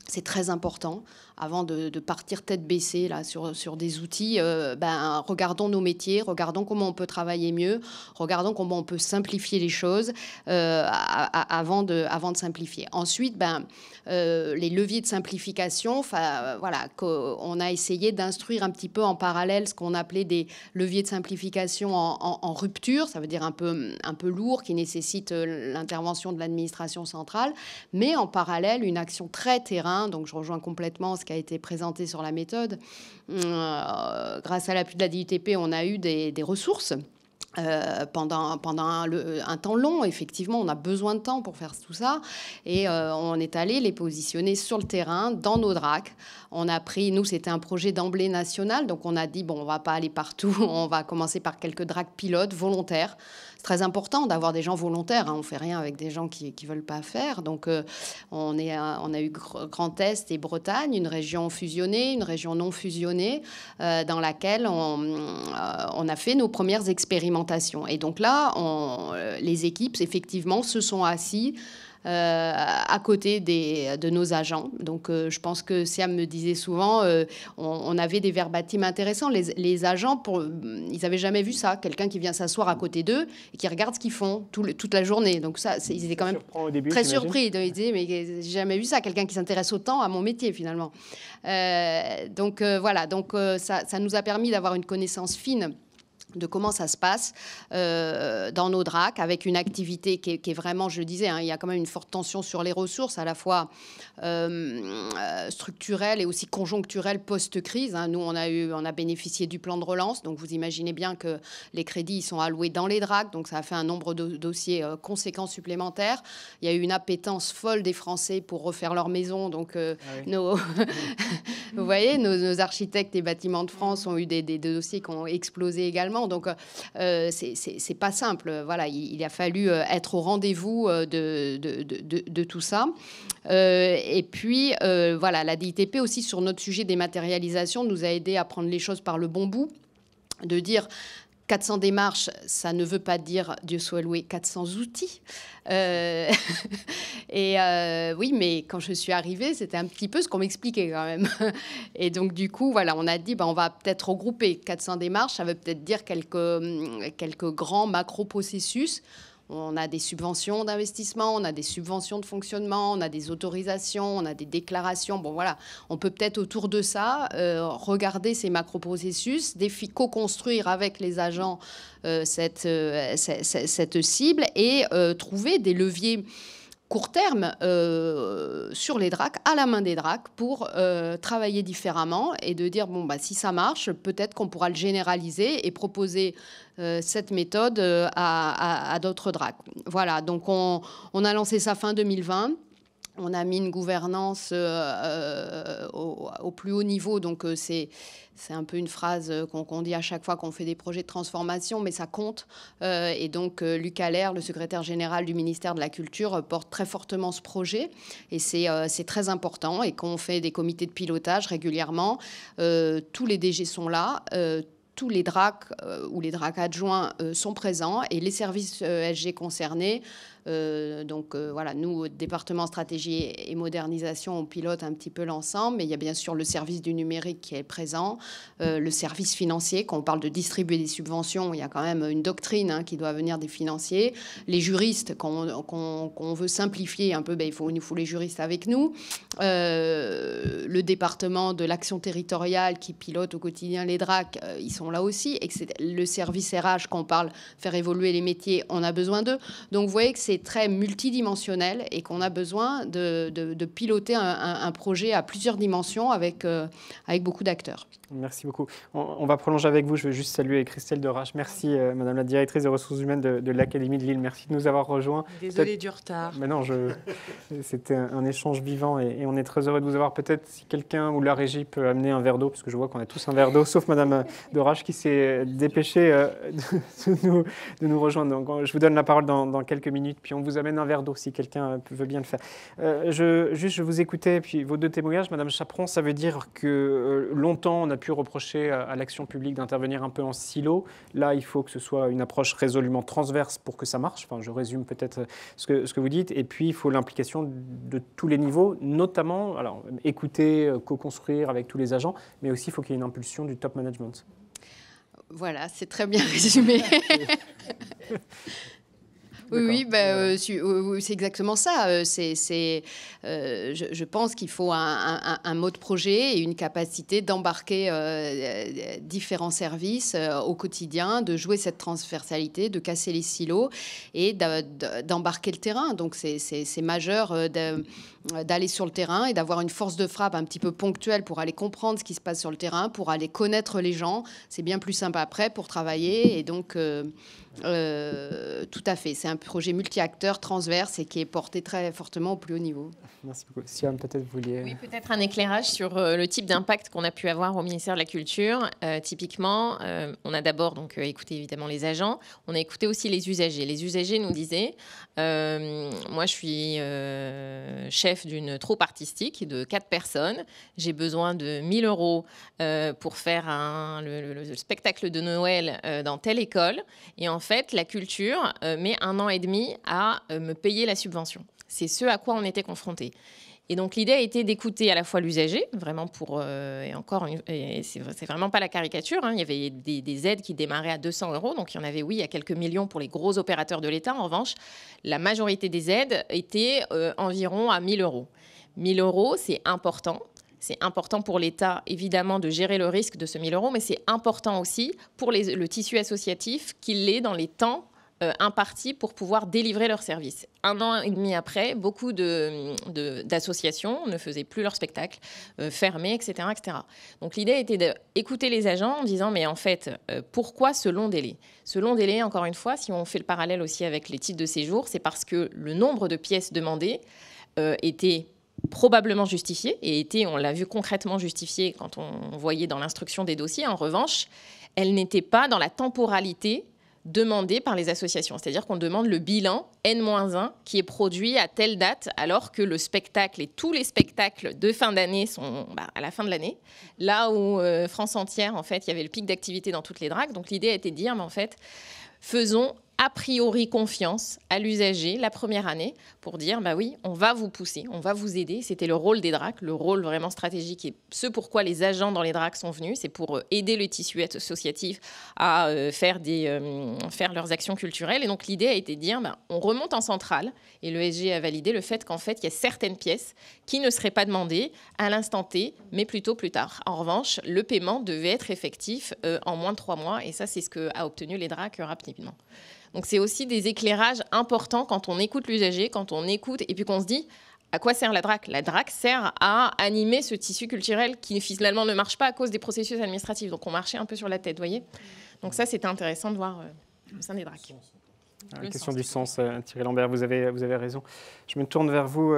C'est très important. Avant de partir tête baissée là, sur des outils, regardons nos métiers, regardons comment on peut travailler mieux, regardons comment on peut simplifier les choses avant de simplifier. Ensuite, les leviers de simplification, voilà, on a essayé d'instruire un petit peu en parallèle ce qu'on appelait des leviers de simplification en rupture, ça veut dire un peu lourd, qui nécessite l'intervention de l'administration centrale, mais en parallèle, une action très terrain, donc je rejoins complètement ce qui a été présenté sur la méthode. Grâce à l'appui de la DITP, on a eu des ressources pendant un temps long. Effectivement, on a besoin de temps pour faire tout ça. Et on est allé les positionner sur le terrain, dans nos DRAC. On a pris, nous, c'était un projet d'emblée national. Donc, on a dit, on va pas aller partout. On va commencer par quelques DRAC pilotes volontaires. C'est très important d'avoir des gens volontaires. On ne fait rien avec des gens qui ne veulent pas faire. Donc, on a eu Grand Est et Bretagne, une région fusionnée, une région non fusionnée, dans laquelle on a fait nos premières expérimentations. Et donc là, les équipes, effectivement, se sont assis à côté de nos agents. Donc, je pense que Siam me disait souvent, on avait des verbatim intéressants. Les agents, ils n'avaient jamais vu ça. Quelqu'un qui vient s'asseoir à côté d'eux et qui regarde ce qu'ils font toute la journée. Donc, ça, ils étaient quand même très surpris. Ils disaient, mais j'ai jamais vu ça. Quelqu'un qui s'intéresse autant à mon métier, finalement. Donc, voilà. Donc, ça nous a permis d'avoir une connaissance fine de comment ça se passe dans nos DRAC, avec une activité qui est vraiment, je le disais, il y a quand même une forte tension sur les ressources, à la fois structurelle et aussi conjoncturelle post-crise. Nous, on a bénéficié du plan de relance, donc vous imaginez bien que les crédits sont alloués dans les DRAC, donc ça a fait un nombre de dossiers conséquents supplémentaires. Il y a eu une appétence folle des Français pour refaire leur maison, donc vous voyez, nos architectes et bâtiments de France ont eu des dossiers qui ont explosé également. Donc, c'est pas simple. Voilà, il a fallu être au rendez-vous de tout ça. Et puis, voilà, la DITP aussi, sur notre sujet des matérialisations, nous a aidé à prendre les choses par le bon bout, de dire 400 démarches, ça ne veut pas dire, Dieu soit loué, 400 outils. Oui, mais quand je suis arrivée, c'était un petit peu ce qu'on m'expliquait quand même. Et donc, du coup, voilà, on a dit, on va peut-être regrouper 400 démarches. Ça veut peut-être dire quelques grands macro-processus. On a des subventions d'investissement, on a des subventions de fonctionnement, on a des autorisations, on a des déclarations. Bon, voilà, on peut peut-être autour de ça regarder ces macro-processus, co-construire avec les agents cette cible et trouver des leviers court terme sur les DRAC, à la main des DRAC, pour travailler différemment et de dire, si ça marche, peut-être qu'on pourra le généraliser et proposer cette méthode à d'autres DRAC. Voilà, donc on a lancé ça fin 2020. On a mis une gouvernance au plus haut niveau, donc c'est un peu une phrase qu'on dit à chaque fois qu'on fait des projets de transformation, mais ça compte. Et donc, Luc Allaire, le secrétaire général du ministère de la Culture, porte très fortement ce projet. Et c'est très important. Et quand on fait des comités de pilotage régulièrement, tous les DG sont là. Tous les DRAC ou les DRAC adjoints sont présents et les services SG concernés. Voilà, nous, au département stratégie et modernisation, on pilote un petit peu l'ensemble, mais il y a bien sûr le service du numérique qui est présent, le service financier. Quand on parle de distribuer des subventions, il y a quand même une doctrine qui doit venir des financiers. Les juristes, quand on veut simplifier un peu, il nous faut les juristes avec nous. Le département de l'action territoriale qui pilote au quotidien les DRAC, ils sont là aussi. Et le service RH, quand on parle faire évoluer les métiers, on a besoin d'eux. Donc vous voyez que c'est très multidimensionnel et qu'on a besoin de piloter un projet à plusieurs dimensions avec beaucoup d'acteurs. Merci beaucoup. On va prolonger avec vous. Je veux juste saluer Christelle Derache. Merci, Madame la directrice des ressources humaines de l'Académie de Lille. Merci de nous avoir rejoints. Désolée du retard. Mais non, c'était un échange vivant et on est très heureux de vous avoir. Peut-être si quelqu'un ou la régie peut amener un verre d'eau, parce que je vois qu'on a tous un verre d'eau, sauf Madame Derache qui s'est dépêchée de nous rejoindre. Donc, je vous donne la parole dans quelques minutes, puis on vous amène un verre d'eau si quelqu'un veut bien le faire. Je vous écoutais, puis vos deux témoignages. Madame Chaperon, ça veut dire que longtemps, on a pu reprocher à l'action publique d'intervenir un peu en silo. Là, il faut que ce soit une approche résolument transverse pour que ça marche. Enfin, je résume peut-être ce que vous dites. Et puis, il faut l'implication de tous les niveaux, notamment écouter, co-construire avec tous les agents, mais aussi il faut qu'il y ait une impulsion du top management. Voilà, c'est très bien résumé. Oui, c'est exactement ça. Je pense qu'il faut un mode projet et une capacité d'embarquer différents services au quotidien, de jouer cette transversalité, de casser les silos et d'embarquer le terrain. Donc, c'est majeur d'aller sur le terrain et d'avoir une force de frappe un petit peu ponctuelle pour aller comprendre ce qui se passe sur le terrain, pour aller connaître les gens. C'est bien plus simple après pour travailler. Et donc, tout à fait. C'est un projet multi-acteurs, transverse et qui est porté très fortement au plus haut niveau. Merci beaucoup. Siam, peut-être vous vouliez... Oui, peut-être un éclairage sur le type d'impact qu'on a pu avoir au ministère de la Culture. Typiquement, on a d'abord écouté évidemment les agents, on a écouté aussi les usagers. Les usagers nous disaient, moi je suis chef d'une troupe artistique de 4 personnes, j'ai besoin de 1 000 € pour faire le spectacle de Noël dans telle école. Et en fait, la culture met 1 an et demi à me payer la subvention. C'est ce à quoi on était confrontés. Et donc, l'idée a été d'écouter à la fois l'usager, vraiment c'est vraiment pas la caricature, il y avait des aides qui démarraient à 200 €, donc il y en avait, oui, à quelques millions pour les gros opérateurs de l'État. En revanche, la majorité des aides étaient environ à 1 000 €. 1 000 €, c'est important. C'est important pour l'État, évidemment, de gérer le risque de ce 1 000 €, mais c'est important aussi pour le tissu associatif qu'il l'est dans les temps impartis pour pouvoir délivrer leurs services. 1 an et demi après, beaucoup d'associations ne faisaient plus leur spectacle, fermés, etc., etc. Donc l'idée était d'écouter les agents en disant, mais en fait, pourquoi ce long délai ? Ce long délai, encore une fois, si on fait le parallèle aussi avec les titres de séjour, c'est parce que le nombre de pièces demandées était probablement justifié et on l'a vu concrètement justifié quand on voyait dans l'instruction des dossiers. En revanche, elle n'était pas dans la temporalité demandé par les associations. C'est-à-dire qu'on demande le bilan N-1 qui est produit à telle date, alors que le spectacle et tous les spectacles de fin d'année sont à la fin de l'année. Là où France entière, en fait, il y avait le pic d'activité dans toutes les DRAC. Donc l'idée a été de dire, mais en fait, faisons a priori confiance à l'usager la première année pour dire, bah oui, on va vous pousser, on va vous aider. C'était le rôle des DRAC, le rôle vraiment stratégique et ce pourquoi les agents dans les DRAC sont venus, c'est pour aider le tissu associatif à faire leurs actions culturelles. Et donc l'idée a été de dire, bah, on remonte en centrale et le SG a validé le fait qu'en fait, il y a certaines pièces qui ne seraient pas demandées à l'instant T, mais plutôt plus tard. En revanche, le paiement devait être effectif en moins de 3 mois et ça, c'est ce qu'a obtenu les DRAC rapidement. Donc, c'est aussi des éclairages importants quand on écoute l'usager, quand on écoute et puis qu'on se dit à quoi sert la DRAC ? La DRAC sert à animer ce tissu culturel qui finalement ne marche pas à cause des processus administratifs. Donc, on marchait un peu sur la tête, vous voyez ? Donc, ça, c'était intéressant de voir au sein des DRAC. La question du sens, Thierry Lambert, vous avez raison. Je me tourne vers vous,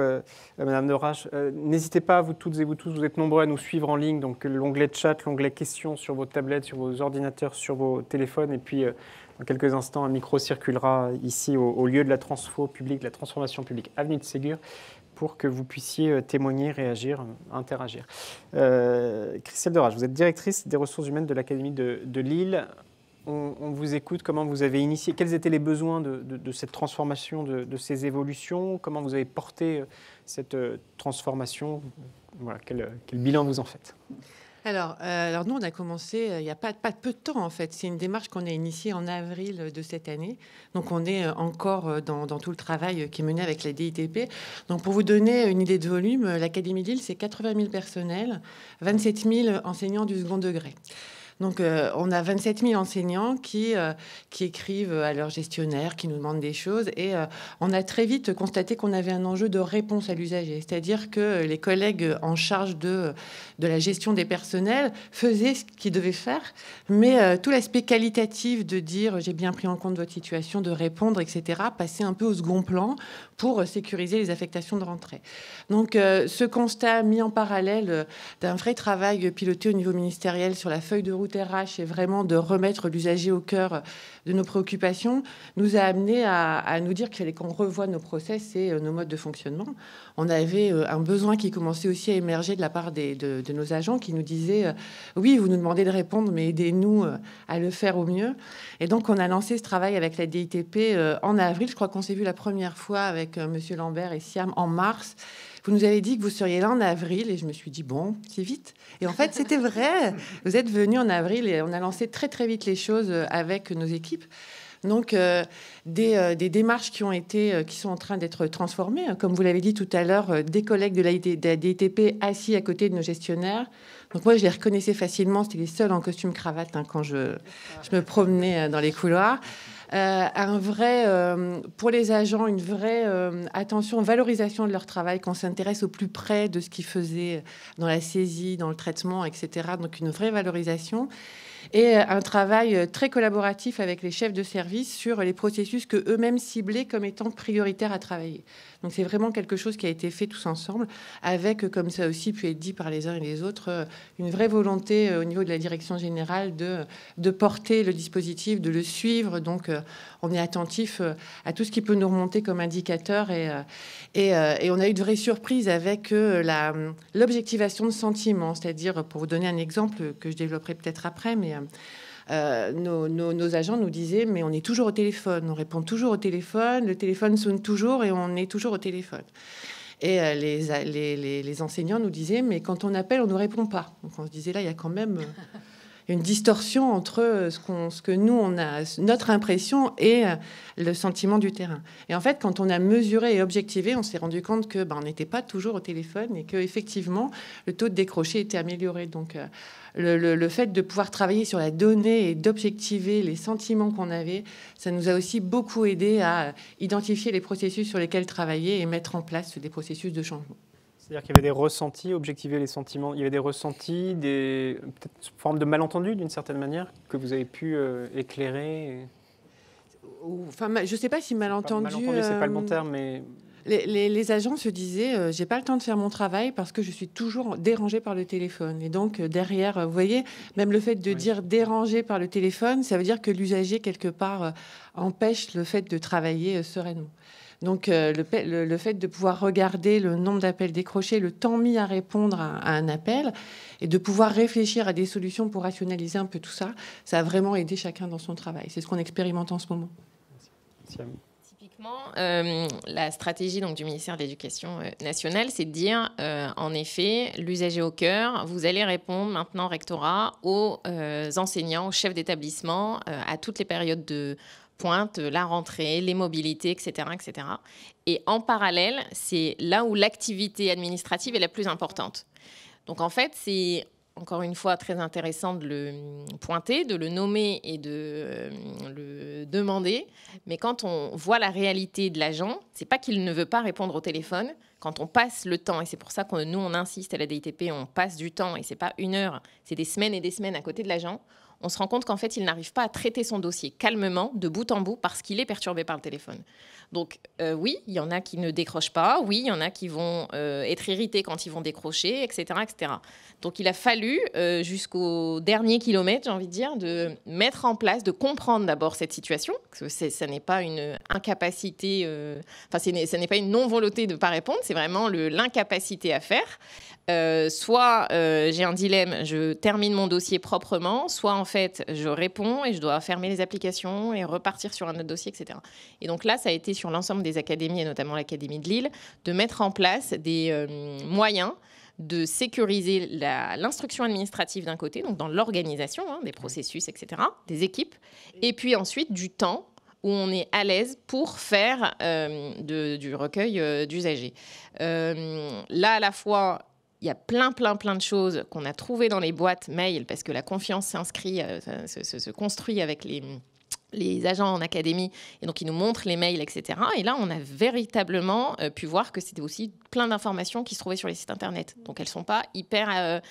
Madame Derache. N'hésitez pas, vous toutes et vous tous, vous êtes nombreux à nous suivre en ligne. Donc, l'onglet chat, l'onglet questions sur vos tablettes, sur vos ordinateurs, sur vos téléphones. Et puis, dans quelques instants, un micro circulera ici au lieu de la transfo publique, la transformation publique, avenue de Ségur, pour que vous puissiez témoigner, réagir, interagir. Christelle Derache, vous êtes directrice des ressources humaines de l'Académie de Lille. On vous écoute, comment vous avez initié, quels étaient les besoins de cette transformation, de ces évolutions, comment vous avez porté cette transformation, voilà, quel bilan vous en faites ? Alors nous, on a commencé il n'y a pas peu de temps, en fait. C'est une démarche qu'on a initiée en avril de cette année. Donc, on est encore dans tout le travail qui est mené avec la DITP. Donc, pour vous donner une idée de volume, l'Académie de Lille, c'est 80 000 personnels, 27 000 enseignants du second degré. Donc, on a 27 000 enseignants qui écrivent à leurs gestionnaires, qui nous demandent des choses. Et on a très vite constaté qu'on avait un enjeu de réponse à l'usager. C'est-à-dire que les collègues en charge de la gestion des personnels faisaient ce qu'ils devaient faire. Mais tout l'aspect qualitatif de dire « j'ai bien pris en compte votre situation », de répondre, etc., passait un peu au second plan pour sécuriser les affectations de rentrée. Donc, ce constat mis en parallèle d'un vrai travail piloté au niveau ministériel sur la feuille de route RH et vraiment de remettre l'usager au cœur de nos préoccupations nous a amené à nous dire qu'il fallait qu'on revoie nos process et nos modes de fonctionnement. On avait un besoin qui commençait aussi à émerger de la part de nos agents qui nous disaient oui, vous nous demandez de répondre, mais aidez-nous à le faire au mieux. Et donc, on a lancé ce travail avec la DITP en avril. Je crois qu'on s'est vu la première fois avec Monsieur Lambert et Siam en mars. Vous nous avez dit que vous seriez là en avril et je me suis dit, bon, c'est vite. Et en fait, c'était vrai. Vous êtes venus en avril et on a lancé très, très vite les choses avec nos équipes. Donc, des démarches qui sont en train d'être transformées. Comme vous l'avez dit tout à l'heure, des collègues de la DITP assis à côté de nos gestionnaires. Donc, moi, je les reconnaissais facilement. C'était les seuls en costume cravate quand je me promenais dans les couloirs. Pour les agents, une vraie attention, valorisation de leur travail, qu'on s'intéresse au plus près de ce qu'ils faisaient dans la saisie, dans le traitement, etc. Donc, une vraie valorisation. Et un travail très collaboratif avec les chefs de service sur les processus que eux-mêmes ciblaient comme étant prioritaires à travailler. Donc, c'est vraiment quelque chose qui a été fait tous ensemble avec, comme ça aussi pu être dit par les uns et les autres, une vraie volonté au niveau de la direction générale de porter le dispositif, de le suivre. Donc, on est attentif à tout ce qui peut nous remonter comme indicateur et on a eu de vraies surprises avec l'objectivation de sentiments. C'est-à-dire, pour vous donner un exemple que je développerai peut-être après, mais nos agents nous disaient mais on est toujours au téléphone, on répond toujours au téléphone, le téléphone sonne toujours et on est toujours au téléphone. Et les enseignants nous disaient mais quand on appelle on ne répond pas. Donc on se disait là il y a quand même une distorsion entre ce que nous on a, notre impression et le sentiment du terrain. Et en fait, quand on a mesuré et objectivé, on s'est rendu compte que on n'était pas toujours au téléphone et que effectivement le taux de décroché était amélioré. Donc le fait de pouvoir travailler sur la donnée et d'objectiver les sentiments qu'on avait, ça nous a aussi beaucoup aidé à identifier les processus sur lesquels travailler et mettre en place des processus de changement. C'est-à-dire qu'il y avait des ressentis, objectiver les sentiments, il y avait des ressentis, peut-être une forme de malentendu d'une certaine manière que vous avez pu éclairer. Enfin, je ne sais pas si malentendu. Malentendu, c'est pas le bon terme, mais Les agents se disaient j'ai pas le temps de faire mon travail parce que je suis toujours dérangée par le téléphone. Et donc derrière, vous voyez, même le fait de dire dérangé par le téléphone, ça veut dire que l'usager quelque part empêche le fait de travailler sereinement. Donc le fait de pouvoir regarder le nombre d'appels décrochés, le temps mis à répondre à un appel, et de pouvoir réfléchir à des solutions pour rationaliser un peu tout ça, ça a vraiment aidé chacun dans son travail. C'est ce qu'on expérimente en ce moment. Merci. La stratégie donc, du ministère de l'Éducation nationale, c'est de dire, en effet, l'usager au cœur, vous allez répondre maintenant, rectorat, aux enseignants, aux chefs d'établissement, à toutes les périodes de pointe, la rentrée, les mobilités, etc., etc. Et en parallèle, c'est là où l'activité administrative est la plus importante. Donc en fait, c'est encore une fois très intéressant de le pointer, de le nommer et de le demander. Mais quand on voit la réalité de l'agent, c'est pas qu'il ne veut pas répondre au téléphone. Quand on passe le temps, et c'est pour ça que nous, on insiste à la DITP, on passe du temps, et c'est pas 1 heure, c'est des semaines et des semaines à côté de l'agent, on se rend compte qu'en fait, il n'arrive pas à traiter son dossier calmement, de bout en bout, parce qu'il est perturbé par le téléphone. Donc oui, il y en a qui ne décrochent pas, oui, il y en a qui vont être irrités quand ils vont décrocher, etc., etc. Donc il a fallu, jusqu'au dernier kilomètre, j'ai envie de dire, de mettre en place, de comprendre d'abord cette situation, parce que ça n'est pas une incapacité, ça n'est pas une non-volonté de ne pas répondre, c'est vraiment l'incapacité à faire. Soit j'ai un dilemme, je termine mon dossier proprement, soit en fait je réponds et je dois fermer les applications et repartir sur un autre dossier, etc. Et donc là, ça a été sur l'ensemble des académies, et notamment l'Académie de Lille, de mettre en place des moyens de sécuriser l'instruction administrative d'un côté, donc dans l'organisation des processus, etc., des équipes, et puis ensuite du temps où on est à l'aise pour faire du recueil d'usagers. Là, à la fois, il y a plein de choses qu'on a trouvées dans les boîtes mail, parce que la confiance s'inscrit, se construit avec les agents en académie, et donc ils nous montrent les mails, etc. Et là, on a véritablement pu voir que c'était aussi plein d'informations qui se trouvaient sur les sites Internet. Donc, elles ne sont pas hyper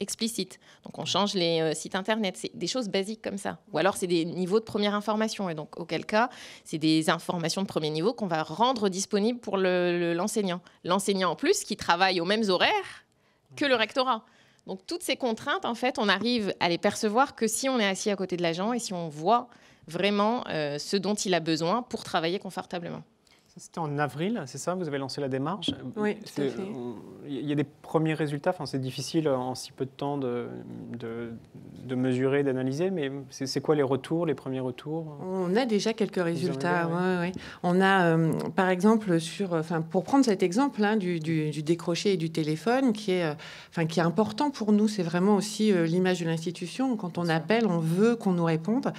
explicites. Donc, on change les sites Internet. C'est des choses basiques comme ça. Ou alors, c'est des niveaux de première information. Et donc, auquel cas, c'est des informations de premier niveau qu'on va rendre disponibles pour l'enseignant. L'enseignant, en plus, qui travaille aux mêmes horaires que le rectorat. Donc, toutes ces contraintes, en fait, on arrive à les percevoir que si on est assis à côté de l'agent et si on voit vraiment ce dont il a besoin pour travailler confortablement. C'était en avril, c'est ça? Vous avez lancé la démarche? Oui, tout à fait. Il y a des premiers résultats. Enfin, c'est difficile en si peu de temps de mesurer, d'analyser, mais c'est quoi les retours, les premiers retours? On a déjà quelques résultats. Ouais. On a, par exemple, pour prendre cet exemple du décroché et du téléphone, qui est important pour nous, c'est vraiment aussi l'image de l'institution. Quand on appelle, on veut qu'on nous réponde.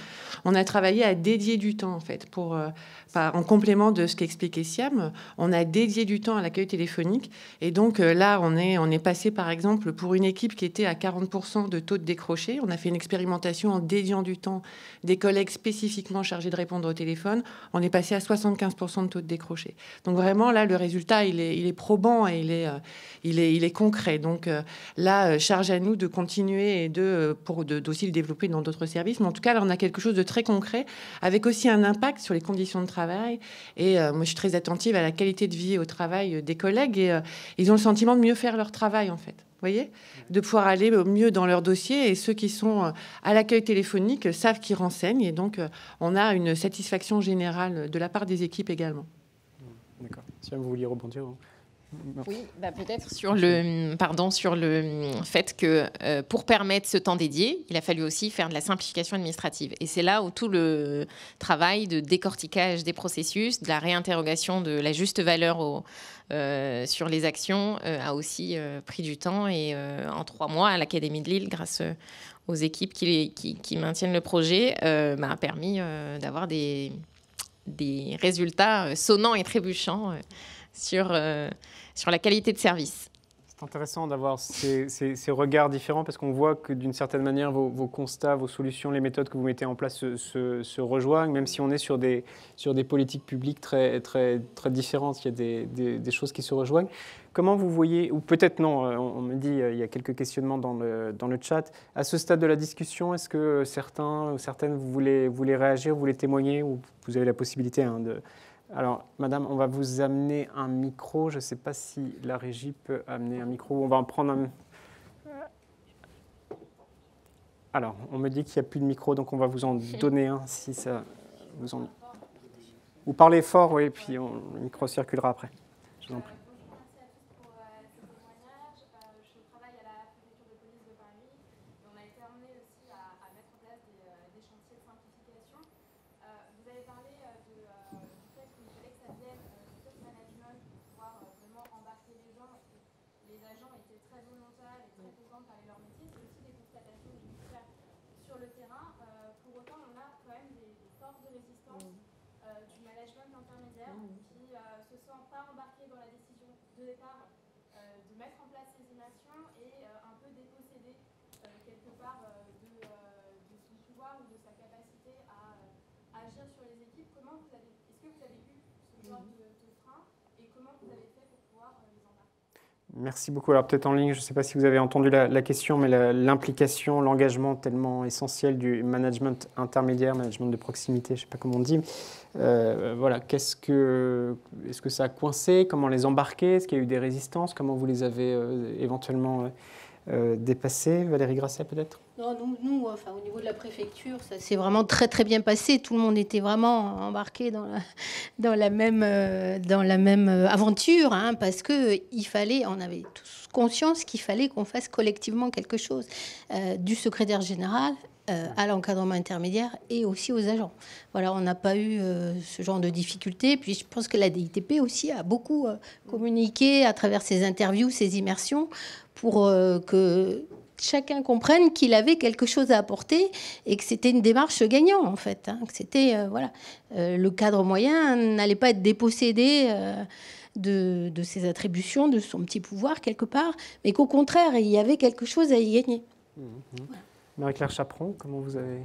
On a travaillé à dédier du temps, en fait, en complément de ce qu'expliquait Siam, on a dédié du temps à l'accueil téléphonique. Et donc là, on est passé, par exemple, pour une équipe qui était à 40% de taux de décroché. On a fait une expérimentation en dédiant du temps des collègues spécifiquement chargés de répondre au téléphone. On est passé à 75% de taux de décroché. Donc vraiment, là, le résultat, il est probant et il est concret. Donc là, charge à nous de continuer et d'aussi le développer dans d'autres services. Mais en tout cas, là, on a quelque chose de très concret, avec aussi un impact sur les conditions de travail. Et moi, je suis très attentive à la qualité de vie au travail des collègues. Et ils ont le sentiment de mieux faire leur travail, en fait. Vous voyez, de pouvoir aller mieux dans leur dossier. Et ceux qui sont à l'accueil téléphonique savent qu'ils renseignent. Et donc, on a une satisfaction générale de la part des équipes également. D'accord. Si vous vouliez rebondir. Oui, peut-être sur le fait que pour permettre ce temps dédié, il a fallu aussi faire de la simplification administrative. Et c'est là où tout le travail de décortiquage des processus, de la réinterrogation de la juste valeur sur les actions a aussi pris du temps. Et en 3 mois, à l'Académie de Lille, grâce aux équipes qui maintiennent le projet, a permis d'avoir des résultats sonnants et trébuchants sur la qualité de service. C'est intéressant d'avoir ces regards différents, parce qu'on voit que d'une certaine manière, vos constats, vos solutions, les méthodes que vous mettez en place se rejoignent, même si on est sur des politiques publiques très, très, très différentes. Il y a des choses qui se rejoignent. Comment vous voyez, ou peut-être non, on me dit il y a quelques questionnements dans le chat. À ce stade de la discussion, est-ce que certains ou certaines vous voulez réagir, vous voulez témoigner, ou vous avez la possibilité Alors, madame, on va vous amener un micro. Je ne sais pas si la régie peut amener un micro. On va en prendre un... Alors, on me dit qu'il n'y a plus de micro, donc on va vous en donner un si ça vous en... Vous parlez fort, oui, puis le micro circulera après. Je vous en prie. Merci beaucoup. Alors peut-être en ligne, je ne sais pas si vous avez entendu la question, mais l'implication, l'engagement tellement essentiel du management intermédiaire, management de proximité, je ne sais pas comment on dit. Voilà, est-ce que ça a coincé? Comment les embarquer? Est-ce qu'il y a eu des résistances? Comment vous les avez éventuellement dépassées? Valérie Grasset peut-être? Non, nous enfin, au niveau de la préfecture, ça s'est vraiment très très bien passé. Tout le monde était vraiment embarqué dans la même aventure, hein, parce que on avait tous conscience qu'il fallait qu'on fasse collectivement quelque chose, du secrétaire général à l'encadrement intermédiaire et aussi aux agents. Voilà, on n'a pas eu ce genre de difficultés. Puis je pense que la DITP aussi a beaucoup communiqué à travers ses interviews, ses immersions, pour que chacun comprenne qu'il avait quelque chose à apporter et que c'était une démarche gagnante, en fait. Hein, que c'était, le cadre moyen n'allait pas être dépossédé de ses attributions, de son petit pouvoir, quelque part, mais qu'au contraire, il y avait quelque chose à y gagner. Voilà. Marie-Claire Chaperon, comment vous avez...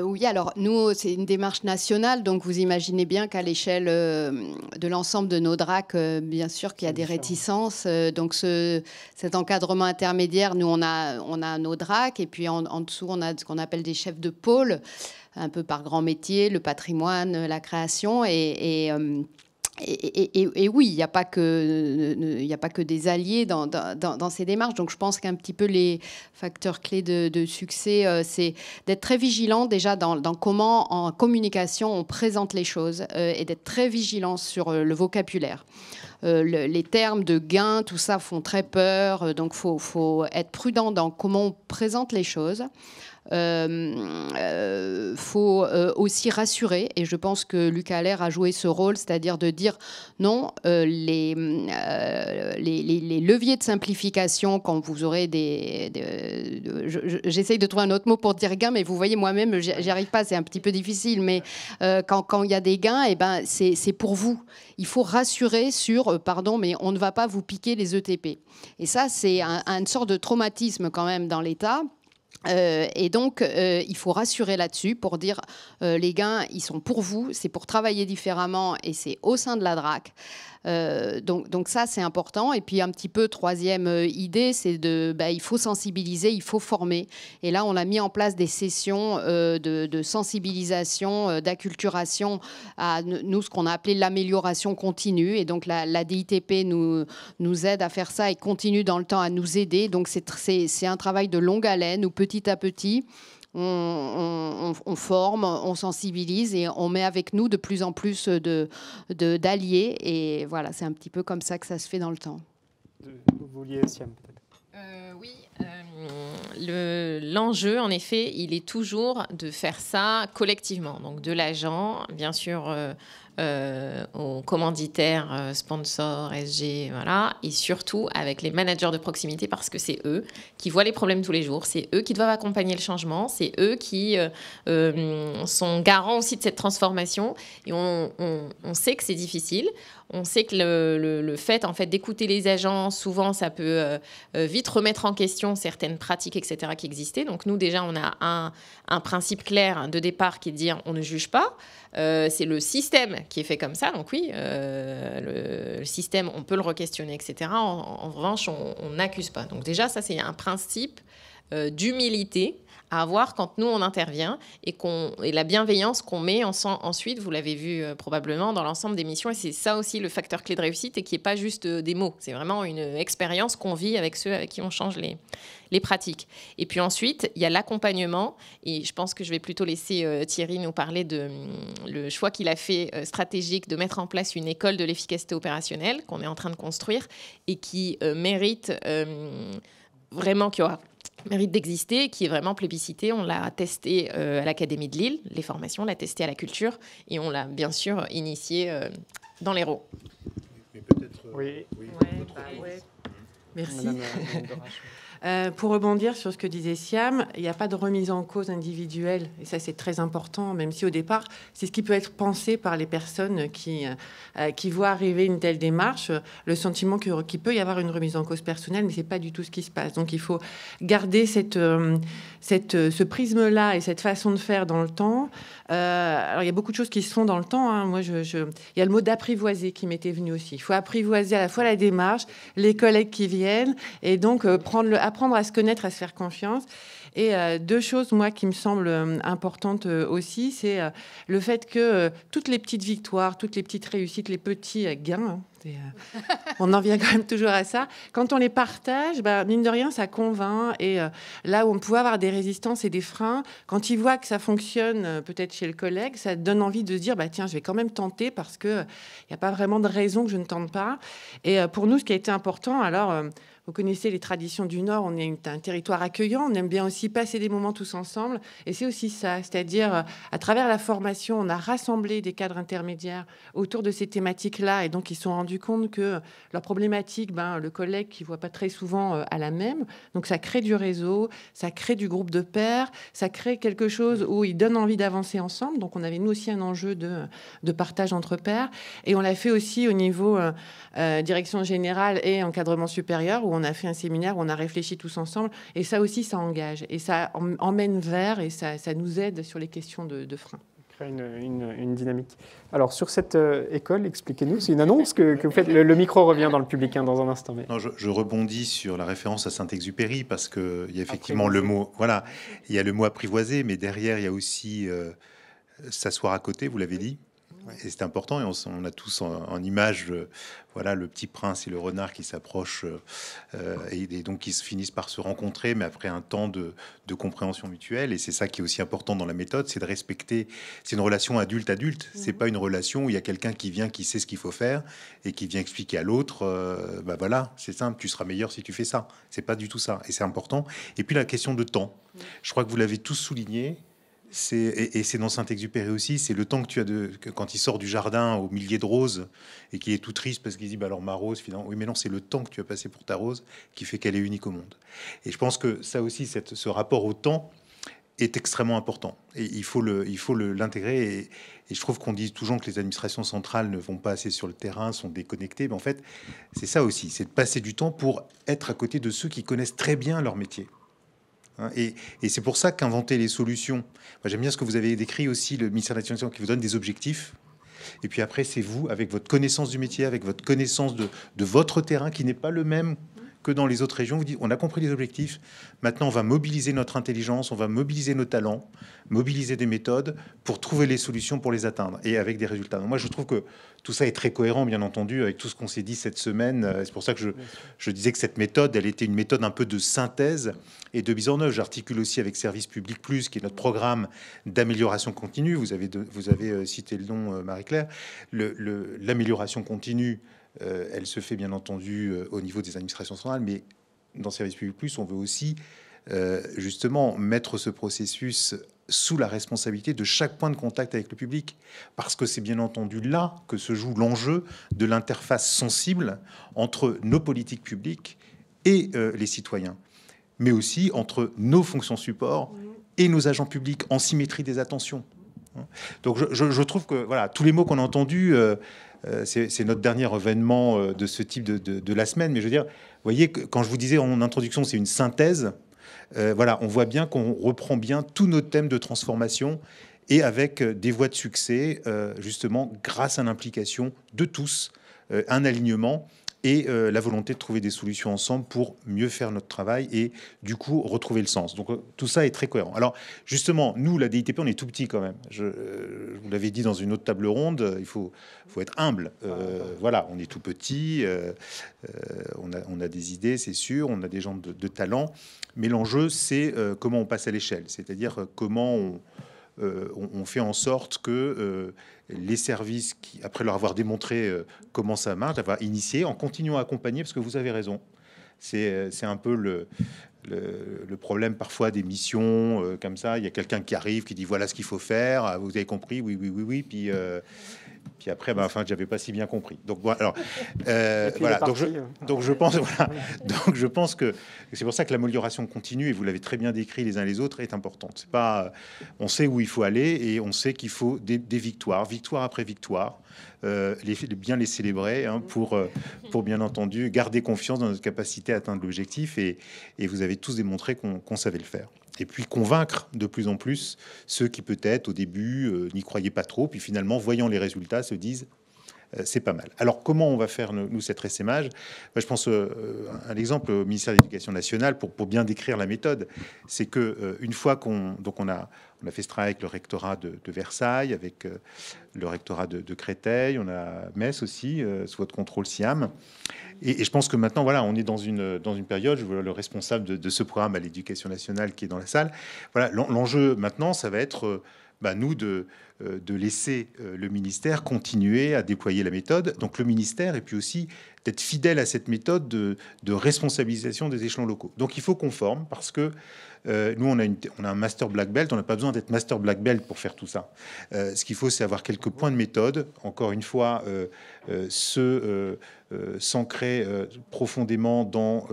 Oui, alors nous, c'est une démarche nationale, donc vous imaginez bien qu'à l'échelle de l'ensemble de nos DRAC, bien sûr qu'il y a des réticences. Donc cet encadrement intermédiaire, nous, on a nos DRAC, et puis en dessous, on a ce qu'on appelle des chefs de pôle, un peu par grand métier, le patrimoine, la création, et oui, il n'y a pas que des alliés dans ces démarches. Donc, je pense qu'un petit peu les facteurs clés de succès, c'est d'être très vigilant déjà dans comment, en communication, on présente les choses et d'être très vigilant sur le vocabulaire. Les termes de gain, tout ça font très peur. Donc, faut être prudent dans comment on présente les choses. Faut aussi rassurer, et je pense que Luc Haller a joué ce rôle, c'est-à-dire de dire non, les leviers de simplification, quand vous aurez j'essaye de trouver un autre mot pour dire gain, mais vous voyez, moi-même, j'y arrive pas, c'est un petit peu difficile, mais quand il y a des gains, eh ben, c'est pour vous. Il faut rassurer sur, pardon, mais on ne va pas vous piquer les ETP. Et ça, c'est une sorte de traumatisme quand même dans l'État. Et donc, il faut rassurer là-dessus pour dire les gains, ils sont pour vous, c'est pour travailler différemment et c'est au sein de la DRAC. Donc ça, c'est important. Et puis, un petit peu, troisième idée, c'est il faut sensibiliser, il faut former. Et là, on a mis en place des sessions de sensibilisation, d'acculturation à nous, ce qu'on a appelé l'amélioration continue. Et donc, la DITP nous aide à faire ça et continue dans le temps à nous aider. Donc, c'est un travail de longue haleine où petit à petit, on forme, on sensibilise et on met avec nous de plus en plus d'alliés. Et voilà, c'est un petit peu comme ça que ça se fait dans le temps. Vous vouliez, Siam, peut-être? Oui, l'enjeu, en effet, il est toujours de faire ça collectivement. Donc de l'agent, bien sûr, aux commanditaires, sponsors, SG, voilà, et surtout avec les managers de proximité, parce que c'est eux qui voient les problèmes tous les jours, c'est eux qui doivent accompagner le changement, c'est eux qui sont garants aussi de cette transformation. Et on sait que c'est difficile. On sait que le fait, en fait, d'écouter les agents, souvent, ça peut vite remettre en question certaines pratiques, etc., qui existaient. Donc, nous, déjà, on a un principe clair de départ qui est de dire on ne juge pas. C'est le système qui est fait comme ça. Donc, oui, le système, on peut le re-questionner, etc. En revanche, on n'accuse pas. Donc, déjà, ça, c'est un principe d'humilité à avoir quand nous, on intervient et la bienveillance qu'on met ensuite, vous l'avez vu probablement dans l'ensemble des missions. Et c'est ça aussi le facteur clé de réussite et qui n'est pas juste des mots. C'est vraiment une expérience qu'on vit avec ceux avec qui on change les pratiques. Et puis ensuite, il y a l'accompagnement. Et je pense que je vais plutôt laisser Thierry nous parler de le choix qu'il a fait stratégique de mettre en place une école de l'efficacité opérationnelle qu'on est en train de construire et qui mérite vraiment, mérite d'exister, qui est vraiment plébiscité. On l'a testé à l'Académie de Lille, les formations, on l'a testé à la culture et on l'a bien sûr initié dans l'Hérault. Mais peut-être, oui. Merci. Madame Dorache. Pour rebondir sur ce que disait Siam, il n'y a pas de remise en cause individuelle. Et ça, c'est très important, même si au départ, c'est ce qui peut être pensé par les personnes qui voient arriver une telle démarche, le sentiment qu'il peut y avoir une remise en cause personnelle, mais ce n'est pas du tout ce qui se passe. Donc, il faut garder ce prisme-là et cette façon de faire dans le temps. Alors, il y a beaucoup de choses qui se font dans le temps. Hein. Moi, il y a le mot d'apprivoiser qui m'était venu aussi. Il faut apprivoiser à la fois la démarche, les collègues qui viennent, et donc apprendre à se connaître, à se faire confiance. Et deux choses, moi, qui me semblent importantes aussi, c'est le fait que toutes les petites victoires, toutes les petites réussites, les petits gains, on en vient quand même toujours à ça. Quand on les partage, mine de rien, ça convainc. Et là où on pouvait avoir des résistances et des freins, quand ils voient que ça fonctionne, peut-être chez le collègue, ça donne envie de se dire, tiens, je vais quand même tenter parce qu'il n'y a pas vraiment de raison que je ne tente pas. Et pour nous, ce qui a été important, alors... Vous connaissez les traditions du Nord, on est un territoire accueillant, on aime bien aussi passer des moments tous ensemble. Et c'est aussi ça, c'est-à-dire à travers la formation, on a rassemblé des cadres intermédiaires autour de ces thématiques-là. Et donc, ils se sont rendus compte que leur problématique, le collègue qui ne voit pas très souvent a la même. Donc, ça crée du réseau, ça crée du groupe de pairs, ça crée quelque chose où ils donnent envie d'avancer ensemble. Donc, on avait, nous aussi, un enjeu de partage entre pairs. Et on l'a fait aussi au niveau direction générale et encadrement supérieur, où on a fait un séminaire où on a réfléchi tous ensemble. Et ça aussi, ça engage. Et ça emmène vers et ça nous aide sur les questions de frein. Crée une dynamique. Alors, sur cette école, expliquez-nous, c'est une annonce que vous faites. Le micro revient dans le public dans un instant. Mais... Non, je rebondis sur la référence à Saint-Exupéry parce qu'il y a effectivement le mot, voilà, il y a le mot apprivoiser, mais derrière, il y a aussi s'asseoir à côté, vous l'avez dit. Et c'est important, et on a tous en image voilà, le petit prince et le renard qui s'approchent et donc qui se finissent par se rencontrer, mais après un temps de compréhension mutuelle. Et c'est ça qui est aussi important dans la méthode, c'est de respecter. C'est une relation adulte-adulte. C'est pas une relation où il y a quelqu'un qui vient, qui sait ce qu'il faut faire et qui vient expliquer à l'autre voilà, c'est simple, tu seras meilleur si tu fais ça. C'est pas du tout ça. Et c'est important. Et puis la question de temps. Je crois que vous l'avez tous souligné. C'est dans Saint-Exupéry aussi, c'est le temps que tu as quand il sort du jardin aux milliers de roses et qu'il est tout triste parce qu'il dit alors ma rose finalement, oui mais non, c'est le temps que tu as passé pour ta rose qui fait qu'elle est unique au monde. Et je pense que ça aussi, ce rapport au temps est extrêmement important et il faut l'intégrer. Et je trouve qu'on dit toujours que les administrations centrales ne vont pas assez sur le terrain, sont déconnectées, mais en fait c'est ça aussi, c'est de passer du temps pour être à côté de ceux qui connaissent très bien leur métier. Et c'est pour ça qu'inventer les solutions. Moi, j'aime bien ce que vous avez décrit aussi, le ministère de l'Administration qui vous donne des objectifs. Et puis après, c'est vous, avec votre connaissance du métier, avec votre connaissance de votre terrain, qui n'est pas le même que dans les autres régions. Vous dites, on a compris les objectifs. Maintenant, on va mobiliser notre intelligence, on va mobiliser nos talents, mobiliser des méthodes pour trouver les solutions pour les atteindre et avec des résultats. Donc moi, je trouve que tout ça est très cohérent, bien entendu, avec tout ce qu'on s'est dit cette semaine. C'est pour ça que je disais que cette méthode, elle était une méthode un peu de synthèse et de mise en œuvre. J'articule aussi avec Service Public Plus, qui est notre programme d'amélioration continue. Vous avez cité le nom, Marie-Claire. L'amélioration continue, elle se fait bien entendu au niveau des administrations centrales, mais dans Service Public Plus, on veut aussi justement mettre ce processus sous la responsabilité de chaque point de contact avec le public, parce que c'est bien entendu là que se joue l'enjeu de l'interface sensible entre nos politiques publiques et les citoyens, mais aussi entre nos fonctions support et nos agents publics en symétrie des attentions. Donc je trouve que voilà, tous les mots qu'on a entendus, c'est notre dernier événement de ce type de la semaine. Mais je veux dire, vous voyez, quand je vous disais en introduction, c'est une synthèse. Voilà, on voit bien qu'on reprend bien tous nos thèmes de transformation et avec des voies de succès, justement, grâce à l'implication de tous, un alignement et la volonté de trouver des solutions ensemble pour mieux faire notre travail et du coup retrouver le sens. Donc tout ça est très cohérent. Alors justement, nous, la DITP, on est tout petit quand même. Je vous l'avais dit dans une autre table ronde, il faut être humble. Voilà, on est tout petit, on a des idées, c'est sûr, on a des gens de talent, mais l'enjeu, c'est comment on passe à l'échelle, c'est-à-dire comment on fait en sorte que les services, qui, après leur avoir démontré comment ça marche, d'avoir initié, en continuant à accompagner, parce que vous avez raison, c'est un peu le problème parfois des missions comme ça. Il y a quelqu'un qui arrive, qui dit voilà ce qu'il faut faire, vous avez compris, oui, puis après, enfin, j'avais pas si bien compris. Donc voilà. Donc je pense que c'est pour ça que l'amélioration continue, et vous l'avez très bien décrit les uns les autres, est importante. C'est pas, on sait où il faut aller et on sait qu'il faut des victoire après victoire, bien les célébrer pour bien entendu garder confiance dans notre capacité à atteindre l'objectif. Et vous avez tous démontré qu'on savait le faire. Et puis convaincre de plus en plus ceux qui peut-être au début n'y croyaient pas trop, puis finalement, voyant les résultats, se disent c'est pas mal. Alors comment on va faire nous cet essaimage? Je pense un exemple au ministère de l'Éducation nationale pour bien décrire la méthode, c'est que une fois qu'on a fait ce travail avec le rectorat de Versailles, avec le rectorat de Créteil, on a Metz aussi sous votre contrôle SIAM. Et je pense que maintenant, voilà, on est dans une période, je vois le responsable de ce programme à l'Éducation nationale qui est dans la salle. Voilà, l'enjeu maintenant, ça va être nous de laisser le ministère continuer à déployer la méthode. Donc le ministère, et puis aussi d'être fidèle à cette méthode de responsabilisation des échelons locaux. Donc il faut qu'on forme, parce que nous, on a un master black belt, on n'a pas besoin d'être master black belt pour faire tout ça. Ce qu'il faut, c'est avoir quelques points de méthode. Encore une fois, s'ancrer profondément dans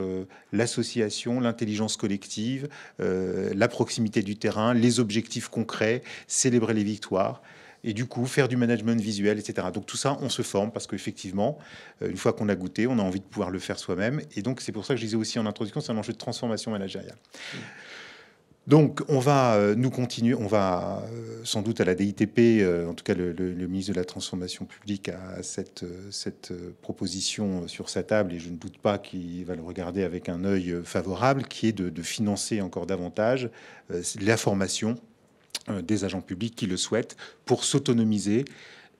l'association, l'intelligence collective, la proximité du terrain, les objectifs concrets, célébrer les victoires. Et du coup, faire du management visuel, etc. Donc tout ça, on se forme, parce qu'effectivement, une fois qu'on a goûté, on a envie de pouvoir le faire soi-même. Et donc, c'est pour ça que je disais aussi en introduction, c'est un enjeu de transformation managériale. Donc, on va nous continuer, on va sans doute à la DITP, en tout cas le ministre de la Transformation publique a cette proposition sur sa table, et je ne doute pas qu'il va le regarder avec un œil favorable, qui est de financer encore davantage la formation des agents publics qui le souhaitent pour s'autonomiser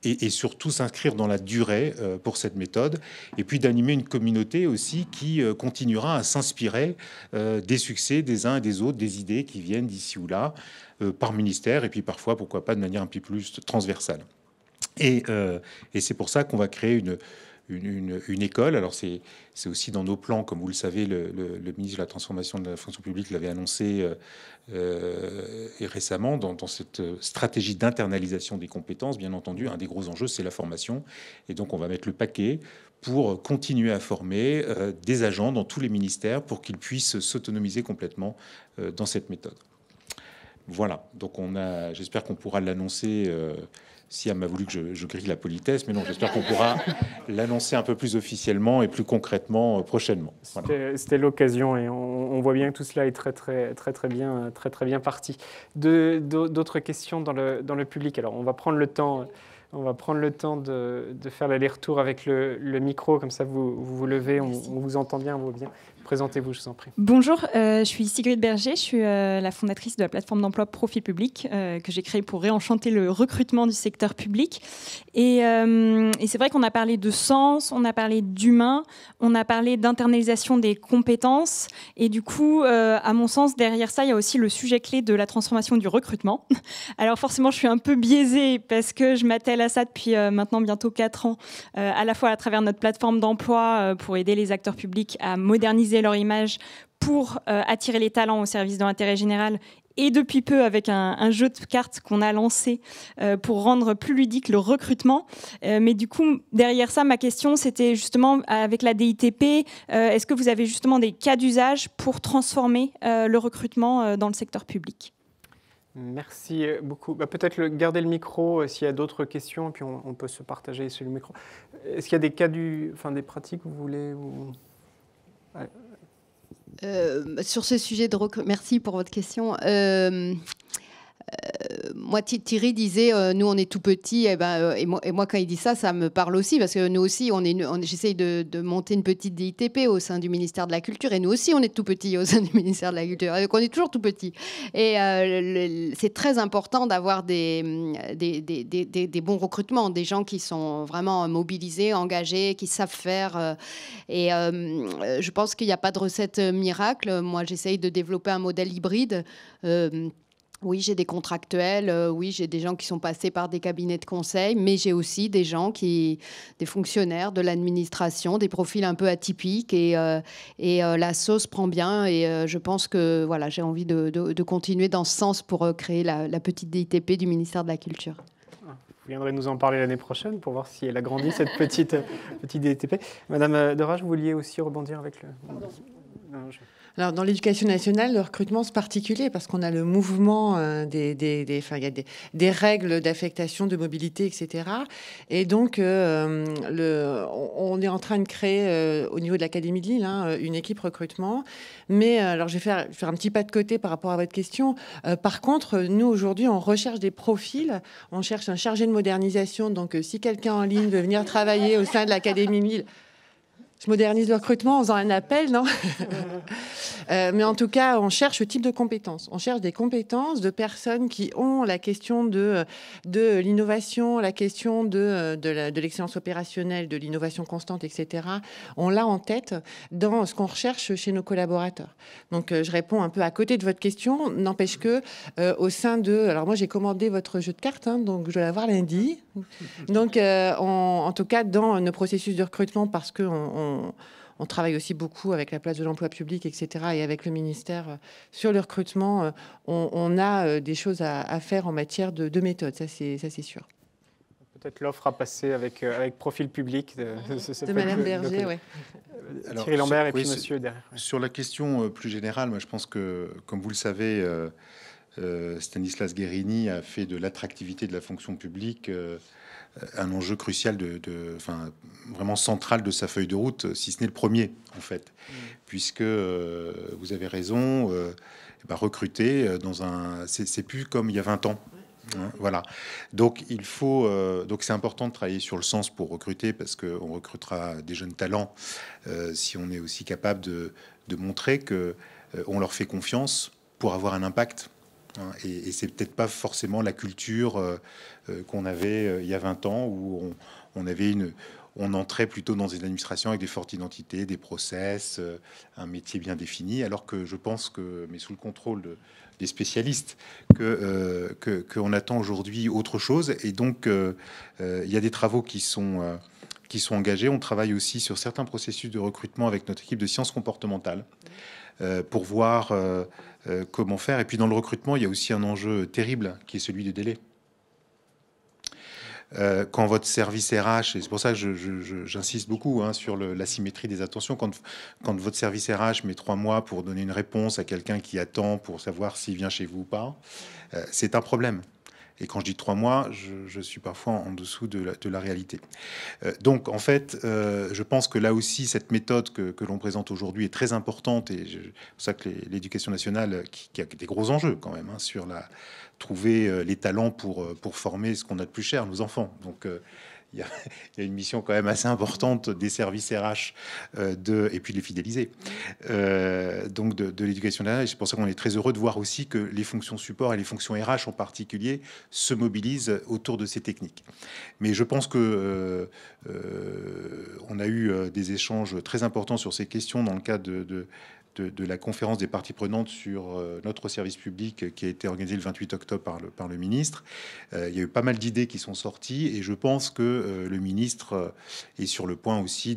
et surtout s'inscrire dans la durée pour cette méthode, et puis d'animer une communauté aussi qui continuera à s'inspirer des succès des uns et des autres, des idées qui viennent d'ici ou là, par ministère, et puis parfois, pourquoi pas, de manière un peu plus transversale. Et c'est pour ça qu'on va créer une école. Alors c'est aussi dans nos plans, comme vous le savez, le ministre de la Transformation de la fonction publique l'avait annoncé et récemment dans cette stratégie d'internalisation des compétences. Bien entendu, un des gros enjeux, c'est la formation, et donc on va mettre le paquet pour continuer à former des agents dans tous les ministères pour qu'ils puissent s'autonomiser complètement dans cette méthode. Voilà, donc j'espère qu'on pourra l'annoncer. Siam a voulu que je grille la politesse, mais non, j'espère qu'on pourra l'annoncer un peu plus officiellement et plus concrètement prochainement. Voilà. C'était l'occasion, et on voit bien que tout cela est très bien parti. D'autres questions dans le public. Alors, on va prendre le temps de faire l'aller-retour avec le micro, comme ça vous levez, on vous entend bien, on voit bien. Présentez-vous, je vous en prie. Bonjour, je suis Sigrid Berger, je suis la fondatrice de la plateforme d'emploi Profil Public que j'ai créée pour réenchanter le recrutement du secteur public. Et c'est vrai qu'on a parlé de sens, on a parlé d'humain, on a parlé d'internalisation des compétences. Et du coup, à mon sens, derrière ça, il y a aussi le sujet clé de la transformation du recrutement. Alors forcément, je suis un peu biaisée parce que je m'attelle à ça depuis maintenant bientôt 4 ans, à la fois à travers notre plateforme d'emploi pour aider les acteurs publics à moderniser leur image pour attirer les talents au service de l'intérêt général, et depuis peu avec un jeu de cartes qu'on a lancé pour rendre plus ludique le recrutement. Mais du coup, derrière ça, ma question, c'était justement avec la DITP, est-ce que vous avez justement des cas d'usage pour transformer le recrutement dans le secteur public ? Merci beaucoup. Peut-être garder le micro s'il y a d'autres questions, puis on peut se partager sur le micro. Est-ce qu'il y a des cas des pratiques que vous voulez Sur ce sujet de merci pour votre question. moi, Thierry disait, nous, on est tout petits. Et moi, quand il dit ça, ça me parle aussi, parce que nous aussi, j'essaye de monter une petite DITP au sein du ministère de la Culture, et nous aussi, on est tout petits au sein du ministère de la Culture. Donc, on est toujours tout petits. Et c'est très important d'avoir des bons recrutements, des gens qui sont vraiment mobilisés, engagés, qui savent faire. Et je pense qu'il n'y a pas de recette miracle. Moi, j'essaye de développer un modèle hybride. Oui, j'ai des contractuels, oui, j'ai des gens qui sont passés par des cabinets de conseil, mais j'ai aussi des gens des fonctionnaires de l'administration, des profils un peu atypiques, et la sauce prend bien, et je pense que voilà, j'ai envie de continuer dans ce sens pour créer la petite DITP du ministère de la Culture. Vous viendrez nous en parler l'année prochaine pour voir si elle a grandi, cette petite DITP. Madame Derache, vous vouliez aussi rebondir avec le... Non, Alors, dans l'éducation nationale, le recrutement, c'est particulier parce qu'on a le mouvement il y a des règles d'affectation, de mobilité, etc. Et donc, on est en train de créer au niveau de l'Académie de Lille une équipe recrutement. Mais alors, je vais faire un petit pas de côté par rapport à votre question. Par contre, nous, aujourd'hui, on recherche des profils. On cherche un chargé de modernisation. Donc, si quelqu'un en ligne veut venir travailler au sein de l'Académie de Lille, je modernise le recrutement en faisant un appel, non? Mais en tout cas, on cherche ce type de compétences. On cherche des compétences de personnes qui ont la question de l'innovation, la question de l'excellence opérationnelle, de l'innovation constante, etc. On l'a en tête dans ce qu'on recherche chez nos collaborateurs. Donc, je réponds un peu à côté de votre question. N'empêche que au sein de... Alors, moi, j'ai commandé votre jeu de cartes, donc je dois l'avoir lundi. Donc, en tout cas, dans nos processus de recrutement, parce qu'on travaille aussi beaucoup avec la place de l'emploi public, etc., et avec le ministère sur le recrutement, on a des choses à faire en matière de méthode, ça c'est sûr. Peut-être l'offre à passer avec profil public de Madame Berger, oui. Thierry Lambert et puis monsieur derrière. Sur la question plus générale, moi je pense que, comme vous le savez, Stanislas Guérini a fait de l'attractivité de la fonction publique un enjeu crucial, vraiment central de sa feuille de route, si ce n'est le premier, en fait. Puisque, vous avez raison, recruter c'est plus comme il y a 20 ans. Hein, voilà. Donc, donc c'est important de travailler sur le sens pour recruter, parce qu'on recrutera des jeunes talents si on est aussi capable de montrer qu'on leur fait confiance pour avoir un impact. Et c'est peut-être pas forcément la culture qu'on avait il y a 20 ans, où on entrait plutôt dans une administration avec des fortes identités, des process, un métier bien défini, alors que je pense que, mais sous le contrôle des spécialistes, qu'on attend aujourd'hui autre chose. Et donc, il y a des travaux qui sont engagés. On travaille aussi sur certains processus de recrutement avec notre équipe de sciences comportementales pour voir comment faire. Et puis dans le recrutement, il y a aussi un enjeu terrible qui est celui du délai. Quand votre service RH, et c'est pour ça que j'insiste beaucoup sur l'asymétrie des attentions, quand votre service RH met 3 mois pour donner une réponse à quelqu'un qui attend pour savoir s'il vient chez vous ou pas, c'est un problème. Et quand je dis 3 mois, je suis parfois en dessous de la réalité. Donc, en fait, je pense que là aussi, cette méthode que l'on présente aujourd'hui est très importante. Et c'est pour ça que l'éducation nationale, qui a des gros enjeux quand même, sur trouver les talents pour former ce qu'on a de plus cher, nos enfants. Donc, il y a une mission quand même assez importante des services RH et puis de les fidéliser. Donc de l'éducation nationale. Et c'est pour ça qu'on est très heureux de voir aussi que les fonctions support et les fonctions RH en particulier se mobilisent autour de ces techniques. Mais je pense que on a eu des échanges très importants sur ces questions dans le cadre de la conférence des parties prenantes sur notre service public qui a été organisée le 28 octobre par le ministre. Il y a eu pas mal d'idées qui sont sorties et je pense que le ministre est sur le point aussi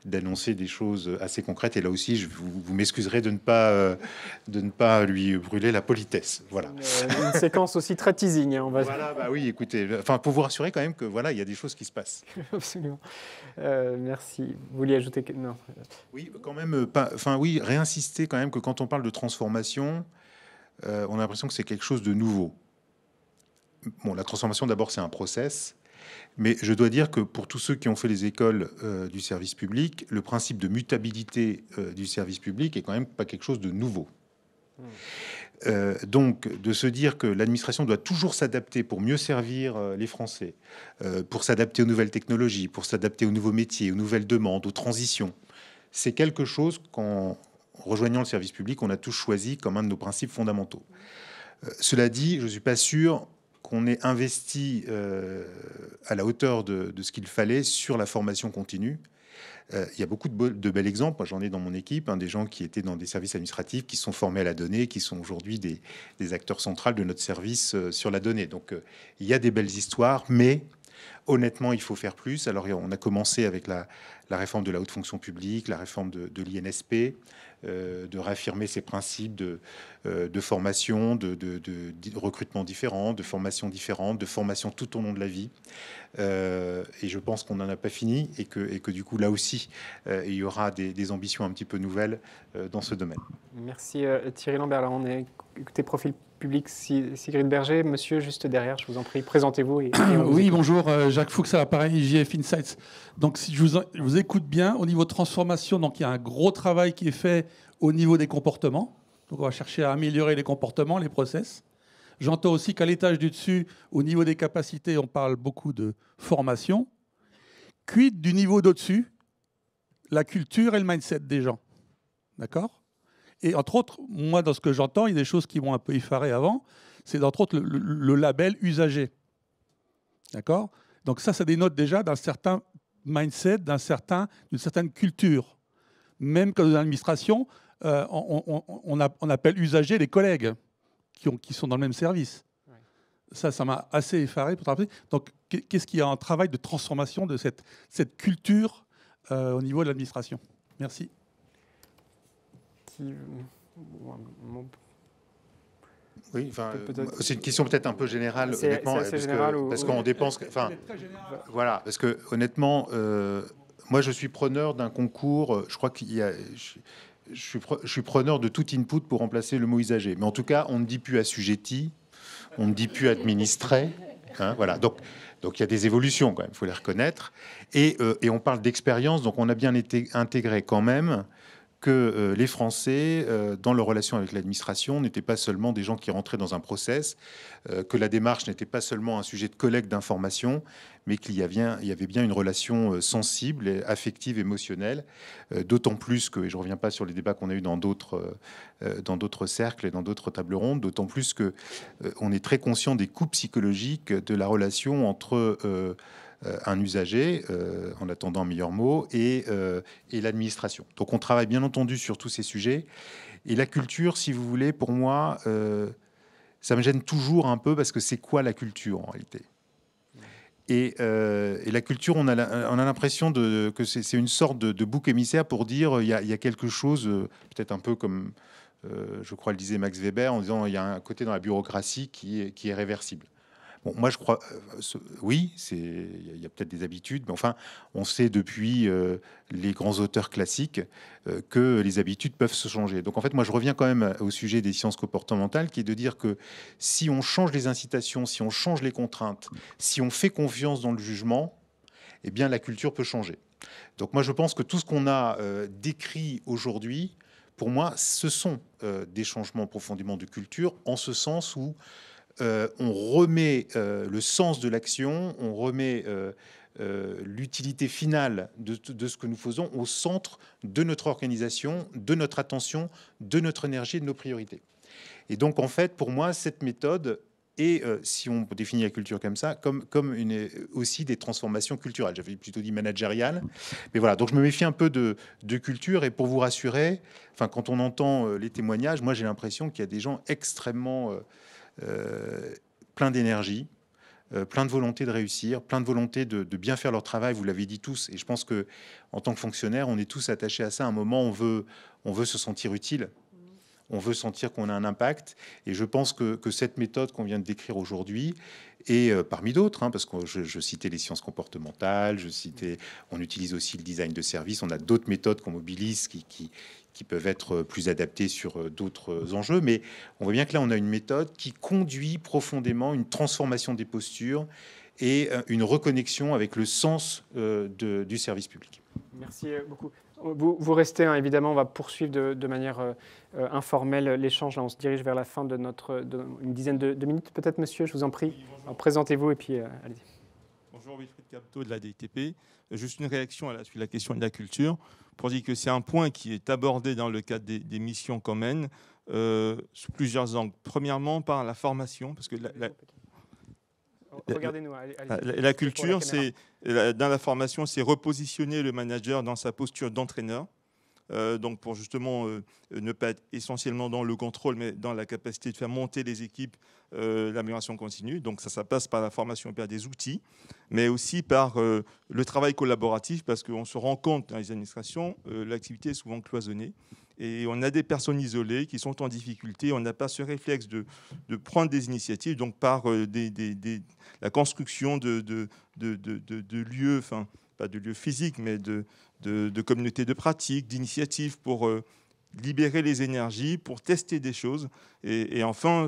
d'annoncer des choses assez concrètes. Et là aussi, vous m'excuserez de ne pas lui brûler la politesse. Voilà. Une séquence aussi très teasing. On va... Voilà, oui, écoutez, pour vous rassurer quand même que voilà, il y a des choses qui se passent. Absolument. Merci. Vous vouliez ajouter non. Oui, quand même. Oui, réinsister quand même que quand on parle de transformation, on a l'impression que c'est quelque chose de nouveau. Bon, la transformation, d'abord, c'est un process. Mais je dois dire que pour tous ceux qui ont fait les écoles du service public, le principe de mutabilité du service public est quand même pas quelque chose de nouveau. Donc, de se dire que l'administration doit toujours s'adapter pour mieux servir les Français, pour s'adapter aux nouvelles technologies, pour s'adapter aux nouveaux métiers, aux nouvelles demandes, aux transitions, c'est quelque chose qu'en rejoignant le service public, on a tous choisi comme un de nos principes fondamentaux. Cela dit, je ne suis pas sûr qu'on ait investi à la hauteur de ce qu'il fallait sur la formation continue. Il y a beaucoup de bels exemples. Moi, j'en ai dans mon équipe, des gens qui étaient dans des services administratifs, qui sont formés à la donnée, qui sont aujourd'hui des acteurs centraux de notre service sur la donnée. Donc, il y a des belles histoires, mais honnêtement, il faut faire plus. Alors, on a commencé avec la réforme de la haute fonction publique, la réforme de l'INSP, de réaffirmer ces principes de formation, de recrutement différent, de formation différente, de formation tout au long de la vie. Et je pense qu'on n'en a pas fini et que du coup, là aussi, il y aura des ambitions un petit peu nouvelles dans ce domaine. Merci Thierry Lambert. Là, on est écouté Profil Public, Sigrid Berger. Monsieur, juste derrière, je vous en prie, présentez-vous. Oui, bonjour, Jacques Fuchs à l'appareil IGF Insights. Donc, si je vous écoute bien, au niveau de transformation, donc, il y a un gros travail qui est fait au niveau des comportements. Donc, on va chercher à améliorer les comportements, les process. J'entends aussi qu'à l'étage du dessus, au niveau des capacités, on parle beaucoup de formation. Quid du niveau d'au-dessus, la culture et le mindset des gens. D'accord ? Et entre autres, moi, dans ce que j'entends, il y a des choses qui m'ont un peu effaré avant. C'est entre autres le label usager. D'accord ? Donc ça dénote déjà d'un certain mindset, d'une certaine culture. Même comme dans l'administration, on appelle usagers les collègues qui sont dans le même service. Ouais. Ça m'a assez effaré. Donc, qu'est-ce qu'il y a en travail de transformation de cette culture au niveau de l'administration ? Merci. Oui, c'est une question peut-être un peu générale, honnêtement, parce qu'on dépense. Voilà, parce que honnêtement, moi je suis preneur d'un concours. Je crois qu'il y a. Je suis preneur de tout input pour remplacer le mot usager. Mais en tout cas, on ne dit plus assujetti, on ne dit plus administré. Voilà. Donc il y a des évolutions quand même, il faut les reconnaître. Et on parle d'expérience, donc on a bien été intégré quand même que les Français, dans leur relation avec l'administration, n'étaient pas seulement des gens qui rentraient dans un process, que la démarche n'était pas seulement un sujet de collecte d'informations, mais qu'il y avait bien une relation sensible, affective, émotionnelle, d'autant plus que, et je ne reviens pas sur les débats qu'on a eus dans d'autres cercles et dans d'autres tables rondes, d'autant plus qu'on est très conscient des coûts psychologiques de la relation entre un usager, en attendant un meilleur mot, et l'administration. Donc on travaille bien entendu sur tous ces sujets. Et la culture, si vous voulez, pour moi, ça me gêne toujours un peu, parce que c'est quoi la culture en réalité ? Et la culture, on a l'impression que c'est une sorte de bouc émissaire pour dire il y a quelque chose, peut-être un peu comme, je crois le disait Max Weber, en disant il y a un côté dans la bureaucratie qui est réversible. Bon, moi, je crois, oui, il y a peut-être des habitudes, mais enfin, on sait depuis les grands auteurs classiques que les habitudes peuvent se changer. Donc, en fait, moi, je reviens quand même au sujet des sciences comportementales, qui est de dire que si on change les incitations, si on change les contraintes, si on fait confiance dans le jugement, eh bien, la culture peut changer. Donc, moi, je pense que tout ce qu'on a décrit aujourd'hui, pour moi, ce sont des changements profondément de culture, en ce sens où on remet le sens de l'action, on remet l'utilité finale de ce que nous faisons au centre de notre organisation, de notre attention, de notre énergie et de nos priorités. Et donc, en fait, pour moi, cette méthode est, si on définit la culture comme ça, comme aussi des transformations culturelles. J'avais plutôt dit managériales. Mais voilà, donc je me méfie un peu de culture. Et pour vous rassurer, quand on entend les témoignages, moi, j'ai l'impression qu'il y a des gens extrêmement... plein d'énergie, plein de volonté de réussir, plein de volonté de bien faire leur travail. Vous l'avez dit tous, et je pense que en tant que fonctionnaire, on est tous attachés à ça. À un moment, on veut se sentir utile, on veut sentir qu'on a un impact. Et je pense que cette méthode qu'on vient de décrire aujourd'hui, et parmi d'autres, parce que je citais les sciences comportementales, on utilise aussi le design de service, on a d'autres méthodes qu'on mobilise qui peuvent être plus adaptées sur d'autres enjeux. Mais on voit bien que là, on a une méthode qui conduit profondément une transformation des postures et une reconnexion avec le sens du service public. Merci beaucoup. Vous restez, hein, évidemment, on va poursuivre de manière informelle l'échange. Là, on se dirige vers la fin de une dizaine de minutes, peut-être, monsieur, je vous en prie. Oui, présentez-vous et puis allez-y. Bonjour, Wilfried Capteau de la DTP. Juste une réaction à la suite de la question de la culture, pour dire que c'est un point qui est abordé dans le cadre des missions qu'on mène, sous plusieurs angles. Premièrement, par la formation, parce que regardez-nous, la culture, dans la formation, c'est repositionner le manager dans sa posture d'entraîneur. Donc pour justement ne pas être essentiellement dans le contrôle, mais dans la capacité de faire monter les équipes, l'amélioration continue. Donc ça passe par la formation et par des outils, mais aussi par le travail collaboratif, parce qu'on se rend compte dans les administrations, l'activité est souvent cloisonnée. Et on a des personnes isolées qui sont en difficulté. On n'a pas ce réflexe de prendre des initiatives, donc par la construction de lieux, enfin pas de lieux physiques, mais de communautés de pratique, d'initiatives pour libérer les énergies, pour tester des choses. Et enfin,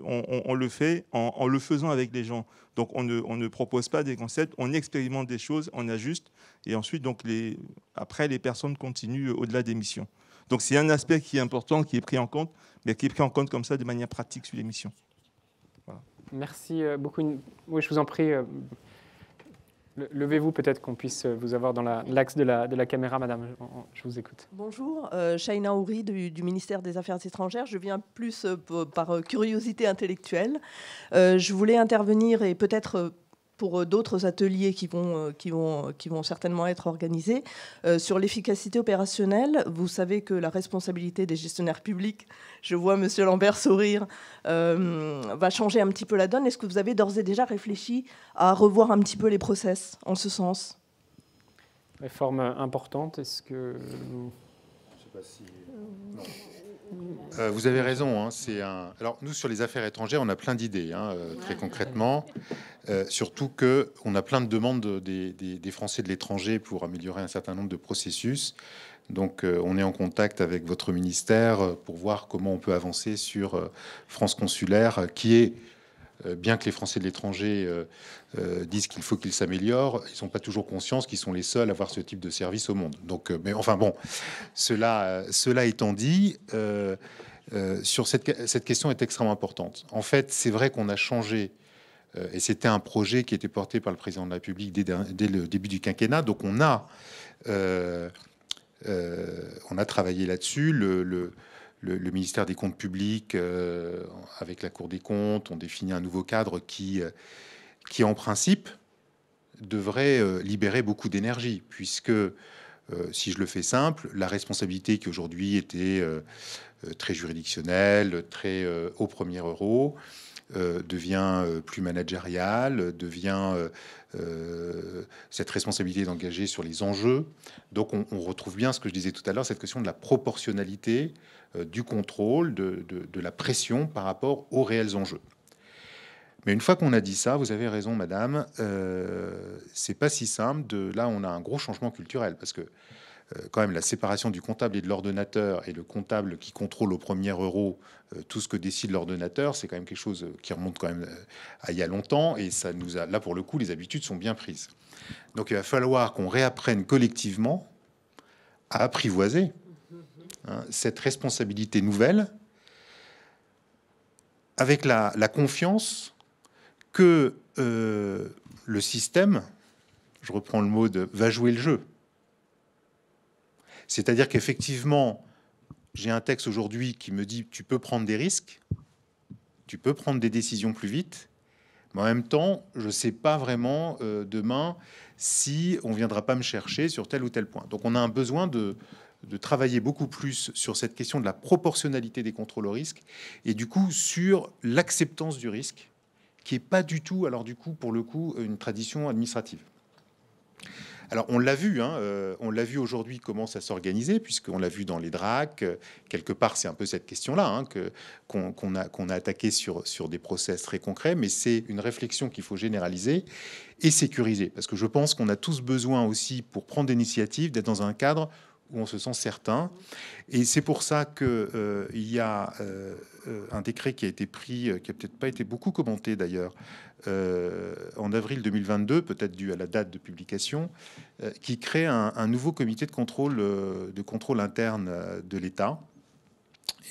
on le fait en le faisant avec les gens. Donc on ne propose pas des concepts, on expérimente des choses, on ajuste. Et ensuite, donc, après, les personnes continuent au-delà des missions. Donc c'est un aspect qui est important, qui est pris en compte, mais qui est pris en compte comme ça de manière pratique sur les missions. Voilà. Merci beaucoup. Oui, je vous en prie. Levez-vous peut-être qu'on puisse vous avoir dans l'axe de la caméra, madame. Je vous écoute. Bonjour, Shaina Ouri du ministère des Affaires étrangères. Je viens plus par curiosité intellectuelle. Je voulais intervenir et peut-être pour d'autres ateliers qui vont certainement être organisés. Sur l'efficacité opérationnelle, vous savez que la responsabilité des gestionnaires publics, je vois M. Lambert sourire, va changer un petit peu la donne. Est-ce que vous avez d'ores et déjà réfléchi à revoir un petit peu les process en ce sens? Réforme importante, est-ce que... Je sais pas si... Non. Vous avez raison. Hein, Alors, nous, sur les affaires étrangères, on a plein d'idées, hein, très concrètement. Surtout qu'on a plein de demandes des Français de l'étranger pour améliorer un certain nombre de processus. Donc, on est en contact avec votre ministère pour voir comment on peut avancer sur France Consulaire, qui est, bien que les Français de l'étranger disent qu'il faut qu'ils s'améliorent, ils ne sont pas toujours conscients qu'ils sont les seuls à avoir ce type de service au monde. Donc, mais enfin bon, cela étant dit, sur cette question est extrêmement importante. En fait, c'est vrai qu'on a changé, et c'était un projet qui était porté par le président de la République dès le début du quinquennat. Donc, on a travaillé là-dessus. Le ministère des Comptes publics, avec la Cour des comptes, ont défini un nouveau cadre qui en principe, devrait libérer beaucoup d'énergie, puisque, si je le fais simple, la responsabilité qui aujourd'hui était très juridictionnelle, très au premier euro, devient plus managériale, devient cette responsabilité d'engager sur les enjeux. Donc on retrouve bien ce que je disais tout à l'heure, cette question de la proportionnalité, du contrôle, de la pression par rapport aux réels enjeux. Mais une fois qu'on a dit ça, vous avez raison, madame, c'est pas si simple. Là, on a un gros changement culturel, parce que quand même la séparation du comptable et de l'ordonnateur, et le comptable qui contrôle au premier euro tout ce que décide l'ordonnateur, c'est quand même quelque chose qui remonte quand même à il y a longtemps, et ça nous a, là pour le coup, les habitudes sont bien prises. Donc il va falloir qu'on réapprenne collectivement à apprivoiser cette responsabilité nouvelle, avec la confiance que le système, je reprends le mot va jouer le jeu. C'est-à-dire qu'effectivement, j'ai un texte aujourd'hui qui me dit tu peux prendre des risques, tu peux prendre des décisions plus vite, mais en même temps, je ne sais pas vraiment demain si on ne viendra pas me chercher sur tel ou tel point. Donc on a un besoin de travailler beaucoup plus sur cette question de la proportionnalité des contrôles au risque, et du coup sur l'acceptance du risque, qui n'est pas du tout, alors du coup, pour le coup, une tradition administrative. Alors on l'a vu, on l'a vu aujourd'hui comment ça s'organisait, puisqu'on l'a vu dans les DRAC. Quelque part, c'est un peu cette question-là qu'on a attaqué sur des process très concrets, mais c'est une réflexion qu'il faut généraliser et sécuriser, parce que je pense qu'on a tous besoin aussi, pour prendre des initiatives, d'être dans un cadre où on se sent certain. Et c'est pour ça qu'il y a un décret qui a été pris, qui n'a peut-être pas été beaucoup commenté d'ailleurs, en avril 2022, peut-être dû à la date de publication, qui crée un nouveau comité de contrôle interne de l'État.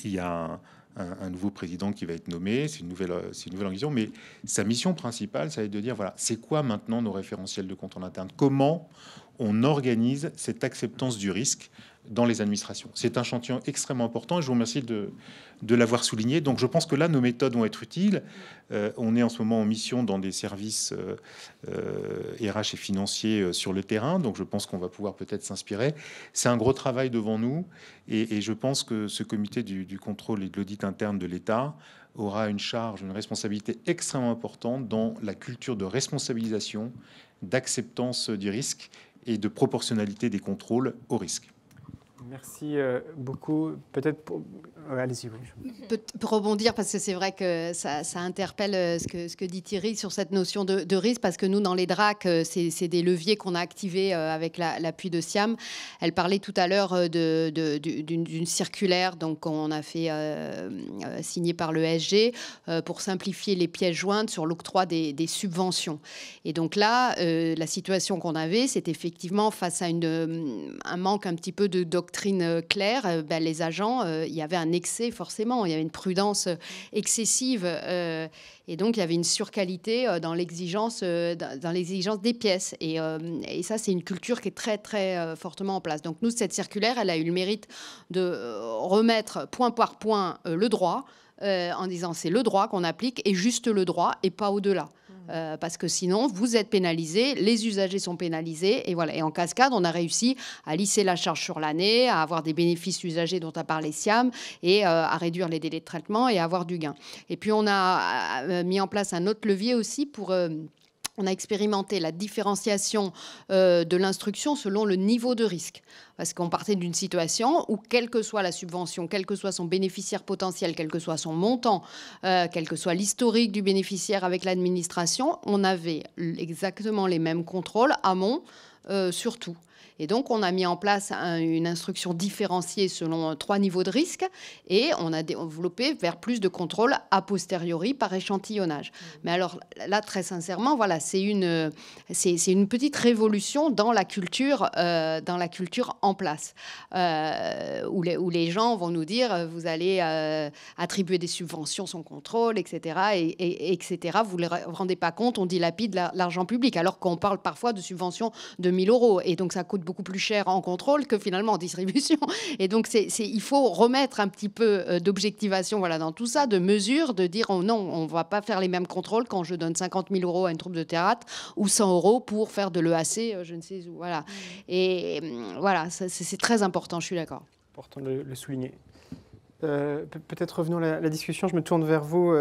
Il y a un nouveau président qui va être nommé, c'est une nouvelle organisation, mais sa mission principale, ça va être de dire, voilà, c'est quoi maintenant nos référentiels de contrôle interne? Comment on organise cette acceptance du risque dans les administrations? C'est un chantier extrêmement important et je vous remercie de l'avoir souligné. Donc je pense que là, nos méthodes vont être utiles. On est en ce moment en mission dans des services RH et financiers sur le terrain, donc je pense qu'on va pouvoir peut-être s'inspirer. C'est un gros travail devant nous et je pense que ce comité du contrôle et de l'audit interne de l'État aura une charge, une responsabilité extrêmement importante dans la culture de responsabilisation, d'acceptance du risque et de proportionnalité des contrôles au risque. Merci beaucoup. Peut-être pour... allez-y. Pour rebondir, parce que c'est vrai que ça interpelle ce que dit Thierry sur cette notion de risque, parce que nous, dans les DRAC, c'est des leviers qu'on a activés avec l'appui de Siam. Elle parlait tout à l'heure d'une circulaire donc on a fait signée par le SG pour simplifier les pièces jointes sur l'octroi des subventions. Et donc là, la situation qu'on avait, c'est effectivement face à un manque un petit peu de doctrine claire, les agents, il y avait un excès forcément, il y avait une prudence excessive et donc il y avait une surqualité dans l'exigence des pièces et ça c'est une culture qui est très très fortement en place. Donc nous, cette circulaire, elle a eu le mérite de remettre point par point le droit en disant c'est le droit qu'on applique et juste le droit et pas au-delà. Parce que sinon, vous êtes pénalisés, les usagers sont pénalisés, et voilà. Et en cascade, on a réussi à lisser la charge sur l'année, à avoir des bénéfices usagers dont a parlé Siam, et à réduire les délais de traitement et à avoir du gain. Et puis, on a mis en place un autre levier aussi pour... on a expérimenté la différenciation de l'instruction selon le niveau de risque. Parce qu'on partait d'une situation où, quelle que soit la subvention, quel que soit son bénéficiaire potentiel, quel que soit son montant, quel que soit l'historique du bénéficiaire avec l'administration, on avait exactement les mêmes contrôles amont sur tout. Et donc, on a mis en place une instruction différenciée selon 3 niveaux de risque et on a développé vers plus de contrôle a posteriori par échantillonnage. Mais alors là, très sincèrement, voilà, c'est une petite révolution dans la culture en place, où les gens vont nous dire, vous allez attribuer des subventions sans contrôle, etc. etc. Vous ne vous rendez pas compte, on dilapide l'argent public, alors qu'on parle parfois de subventions de 1 000 €. Et donc, ça coûte beaucoup plus cher en contrôle que finalement en distribution. Et donc, il faut remettre un petit peu d'objectivation dans tout ça, de mesure, de dire non, on ne va pas faire les mêmes contrôles quand je donne 50 000 € à une troupe de théâtre ou 100 € pour faire de l'EAC, je ne sais où. Voilà. Et voilà, c'est très important, je suis d'accord. Important de le souligner. Peut-être revenons à la discussion. Je me tourne vers vous,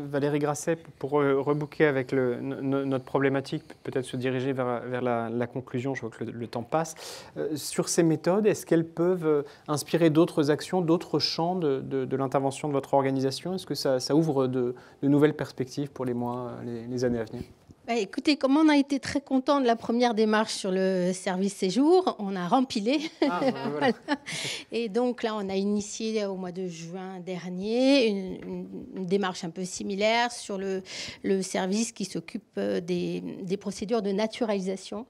Valérie Grasset, pour reboucler avec notre problématique, peut-être se diriger vers la conclusion. Je vois que le temps passe. Sur ces méthodes, est-ce qu'elles peuvent inspirer d'autres actions, d'autres champs de l'intervention de votre organisation? Est-ce que ça ouvre de nouvelles perspectives pour les mois, les années à venir? Écoutez, comme on a été très content de la première démarche sur le service séjour, on a rempilé. Voilà. Et donc là, on a initié au mois de juin dernier une démarche un peu similaire sur le service qui s'occupe des procédures de naturalisation.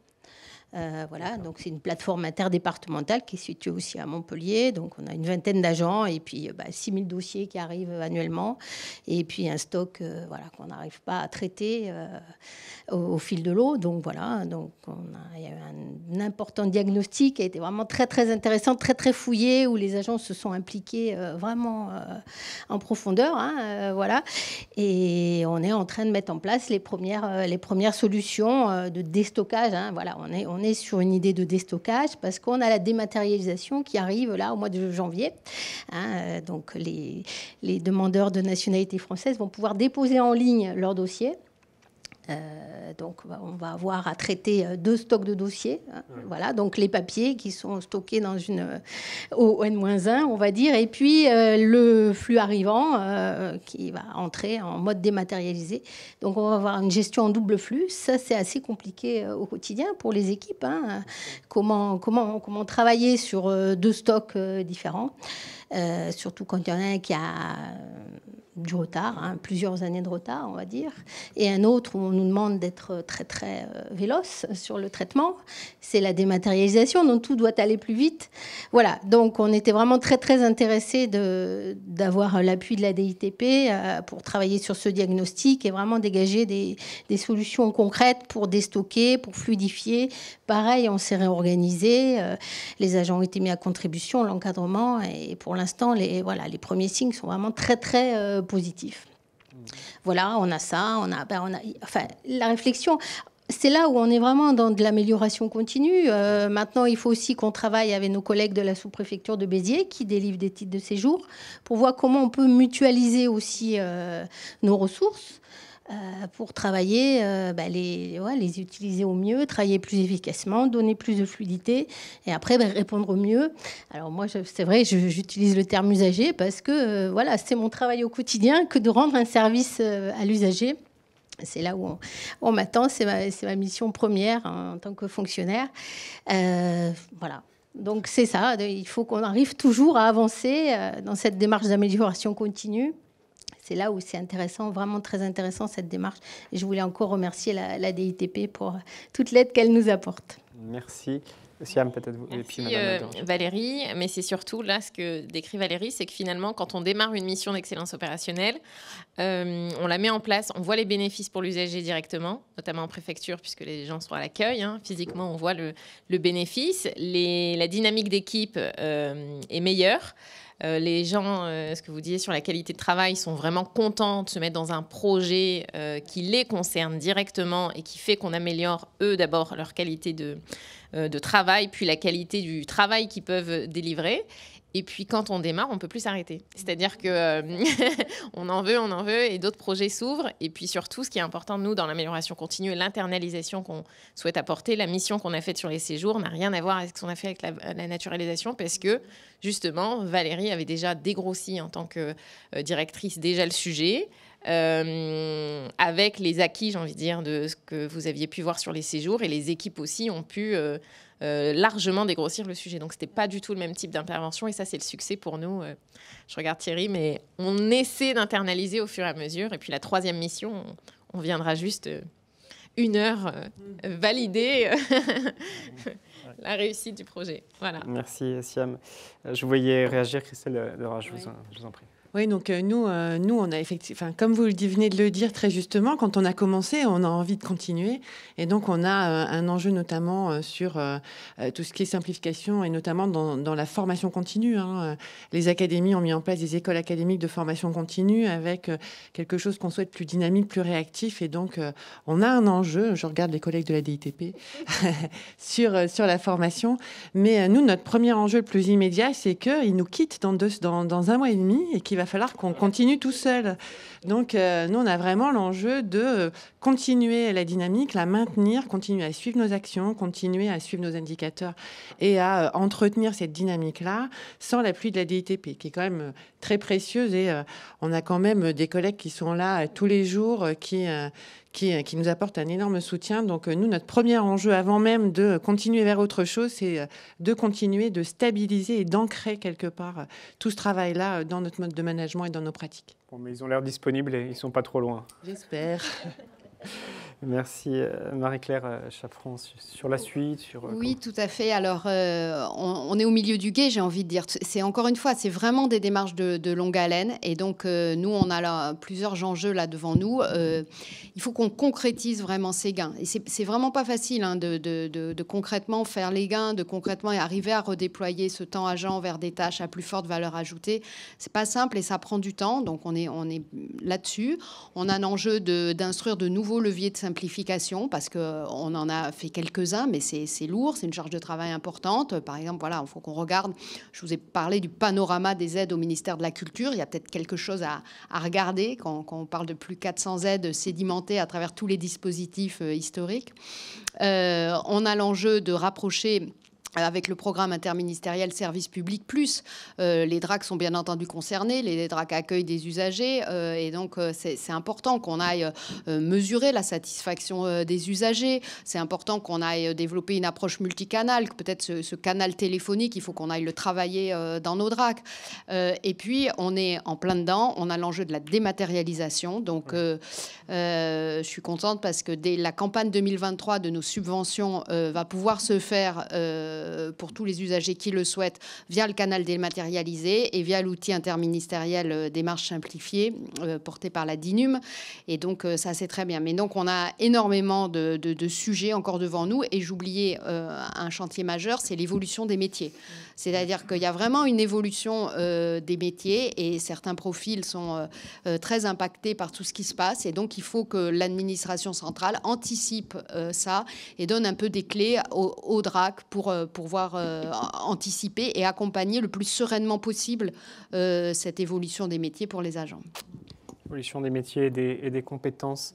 Voilà, donc c'est une plateforme interdépartementale qui est située aussi à Montpellier. Donc on a une vingtaine d'agents et puis 6 000 dossiers qui arrivent annuellement. Et puis un stock qu'on n'arrive pas à traiter au fil de l'eau. Donc voilà, donc il y a eu un important diagnostic qui a été vraiment très très intéressant, très très fouillé, où les agents se sont impliqués vraiment en profondeur. Voilà. Et on est en train de mettre en place les premières solutions de déstockage. Voilà, on est sur une idée de déstockage parce qu'on a la dématérialisation qui arrive là au mois de janvier. Donc les demandeurs de nationalité française vont pouvoir déposer en ligne leur dossier. Donc, on va avoir à traiter 2 stocks de dossiers. Voilà, donc les papiers qui sont stockés dans au N-1, on va dire, et puis le flux arrivant qui va entrer en mode dématérialisé. Donc, on va avoir une gestion en double flux. Ça, c'est assez compliqué au quotidien pour les équipes. Comment travailler sur 2 stocks différents, surtout quand il y en a un qui a du retard, plusieurs années de retard, on va dire, et un autre où on nous demande d'être très, très véloce sur le traitement. C'est la dématérialisation, donc tout doit aller plus vite. Voilà, donc on était vraiment très, très intéressés d'avoir l'appui de la DITP pour travailler sur ce diagnostic et vraiment dégager des solutions concrètes pour déstocker, pour fluidifier. Pareil, on s'est réorganisé, les agents ont été mis à contribution, l'encadrement, et pour l'instant, les premiers signes sont vraiment très, très positif. Voilà, on a ça, enfin, la réflexion, c'est là où on est vraiment dans de l'amélioration continue. Maintenant, il faut aussi qu'on travaille avec nos collègues de la sous-préfecture de Béziers qui délivrent des titres de séjour pour voir comment on peut mutualiser aussi nos ressources. Pour travailler, les utiliser au mieux, travailler plus efficacement, donner plus de fluidité et après répondre au mieux. Alors moi, c'est vrai, j'utilise le terme usager parce que c'est mon travail au quotidien que de rendre un service à l'usager. C'est là où on m'attend, c'est ma mission première en tant que fonctionnaire. Voilà. Donc c'est ça, il faut qu'on arrive toujours à avancer dans cette démarche d'amélioration continue. C'est là où c'est intéressant, vraiment très intéressant cette démarche. Et je voulais encore remercier la DITP pour toute l'aide qu'elle nous apporte. Merci. Siam, peut-être vous. Merci, et puis Madame Valérie. Mais c'est surtout là ce que décrit Valérie, c'est que finalement, quand on démarre une mission d'excellence opérationnelle, on la met en place, on voit les bénéfices pour l'usager directement, notamment en préfecture, puisque les gens sont à l'accueil. Physiquement, on voit le bénéfice. La dynamique d'équipe est meilleure. Les gens, ce que vous disiez sur la qualité de travail, sont vraiment contents de se mettre dans un projet qui les concerne directement et qui fait qu'on améliore, eux, d'abord, leur qualité de travail, puis la qualité du travail qu'ils peuvent délivrer. Et puis, quand on démarre, on ne peut plus s'arrêter. C'est-à-dire qu'on on en veut, et d'autres projets s'ouvrent. Et puis, surtout, ce qui est important, nous, dans l'amélioration continue et l'internalisation qu'on souhaite apporter, la mission qu'on a faite sur les séjours n'a rien à voir avec ce qu'on a fait avec la naturalisation, parce que, justement, Valérie avait déjà dégrossi en tant que directrice déjà le sujet, avec les acquis, j'ai envie de dire, de ce que vous aviez pu voir sur les séjours. Et les équipes aussi ont pu... largement dégrossir le sujet. Donc, ce n'était pas du tout le même type d'intervention. Et ça, c'est le succès pour nous. Je regarde Thierry, mais on essaie d'internaliser au fur et à mesure. Et puis, la 3e mission, on viendra juste 1 heure valider la réussite du projet. Voilà. Merci, Siam. Je voyais réagir, Christelle Dera, je vous en prie. Oui, donc nous, on a effectivement, comme vous venez de le dire très justement, quand on a commencé, on a envie de continuer. Et donc, on a un enjeu notamment sur tout ce qui est simplification et notamment dans la formation continue. Les académies ont mis en place des écoles académiques de formation continue avec quelque chose qu'on souhaite plus dynamique, plus réactif. Et donc, on a un enjeu, je regarde les collègues de la DITP, sur la formation. Mais nous, notre premier enjeu le plus immédiat, c'est qu'ils nous quittent dans 1 mois et demi et qu'il va falloir qu'on continue tout seul. Donc, nous, on a vraiment l'enjeu de continuer la dynamique, la maintenir, continuer à suivre nos actions, continuer à suivre nos indicateurs et à entretenir cette dynamique-là sans l'appui de la DITP, qui est quand même très précieuse. Et on a quand même des collègues qui sont là tous les jours, qui nous apportent un énorme soutien. Donc, nous, notre premier enjeu, avant même de continuer vers autre chose, c'est de continuer de stabiliser et d'ancrer quelque part tout ce travail-là dans notre mode de management et dans nos pratiques. Bon, mais ils ont l'air disponibles et ils ne sont pas trop loin. J'espère. Merci. Marie-Claire Chaffran, sur la suite Oui, tout à fait. Alors, on est au milieu du gué, j'ai envie de dire. C'est encore une fois, c'est vraiment des démarches de longue haleine. Et donc, nous, on a là plusieurs enjeux là devant nous. Il faut qu'on concrétise vraiment ces gains. Et c'est vraiment pas facile de concrètement faire les gains, de concrètement arriver à redéployer ce temps agent vers des tâches à plus forte valeur ajoutée. C'est pas simple et ça prend du temps. Donc, on est là-dessus. On a un enjeu d'instruire de nouveaux leviers de simplification simplification, parce qu'on en a fait quelques-uns, mais c'est lourd, c'est une charge de travail importante. Par exemple, voilà, il faut qu'on regarde, je vous ai parlé du panorama des aides au ministère de la Culture. Il y a peut-être quelque chose à regarder quand on parle de plus de 400 aides sédimentées à travers tous les dispositifs historiques. On a l'enjeu de rapprocher avec le programme interministériel Service Public Plus. Les DRAC sont bien entendu concernés, les DRAC accueillent des usagers, et donc c'est important qu'on aille mesurer la satisfaction des usagers, c'est important qu'on aille développer une approche multicanale, peut-être ce canal téléphonique, il faut qu'on aille le travailler dans nos DRAC. Et puis, on est en plein dedans, on a l'enjeu de la dématérialisation, donc je suis contente parce que dès la campagne 2023 de nos subventions va pouvoir se faire pour tous les usagers qui le souhaitent via le canal dématérialisé et via l'outil interministériel démarche simplifiée porté par la DINUM. Et donc, ça, c'est très bien. Mais donc, on a énormément de sujets encore devant nous. Et j'oubliais un chantier majeur, c'est l'évolution des métiers. C'est-à-dire qu'il y a vraiment une évolution des métiers et certains profils sont très impactés par tout ce qui se passe. Et donc, il faut que l'administration centrale anticipe ça et donne un peu des clés aux DRAC pour pouvoir anticiper et accompagner le plus sereinement possible cette évolution des métiers pour les agents. Évolution des métiers et des compétences.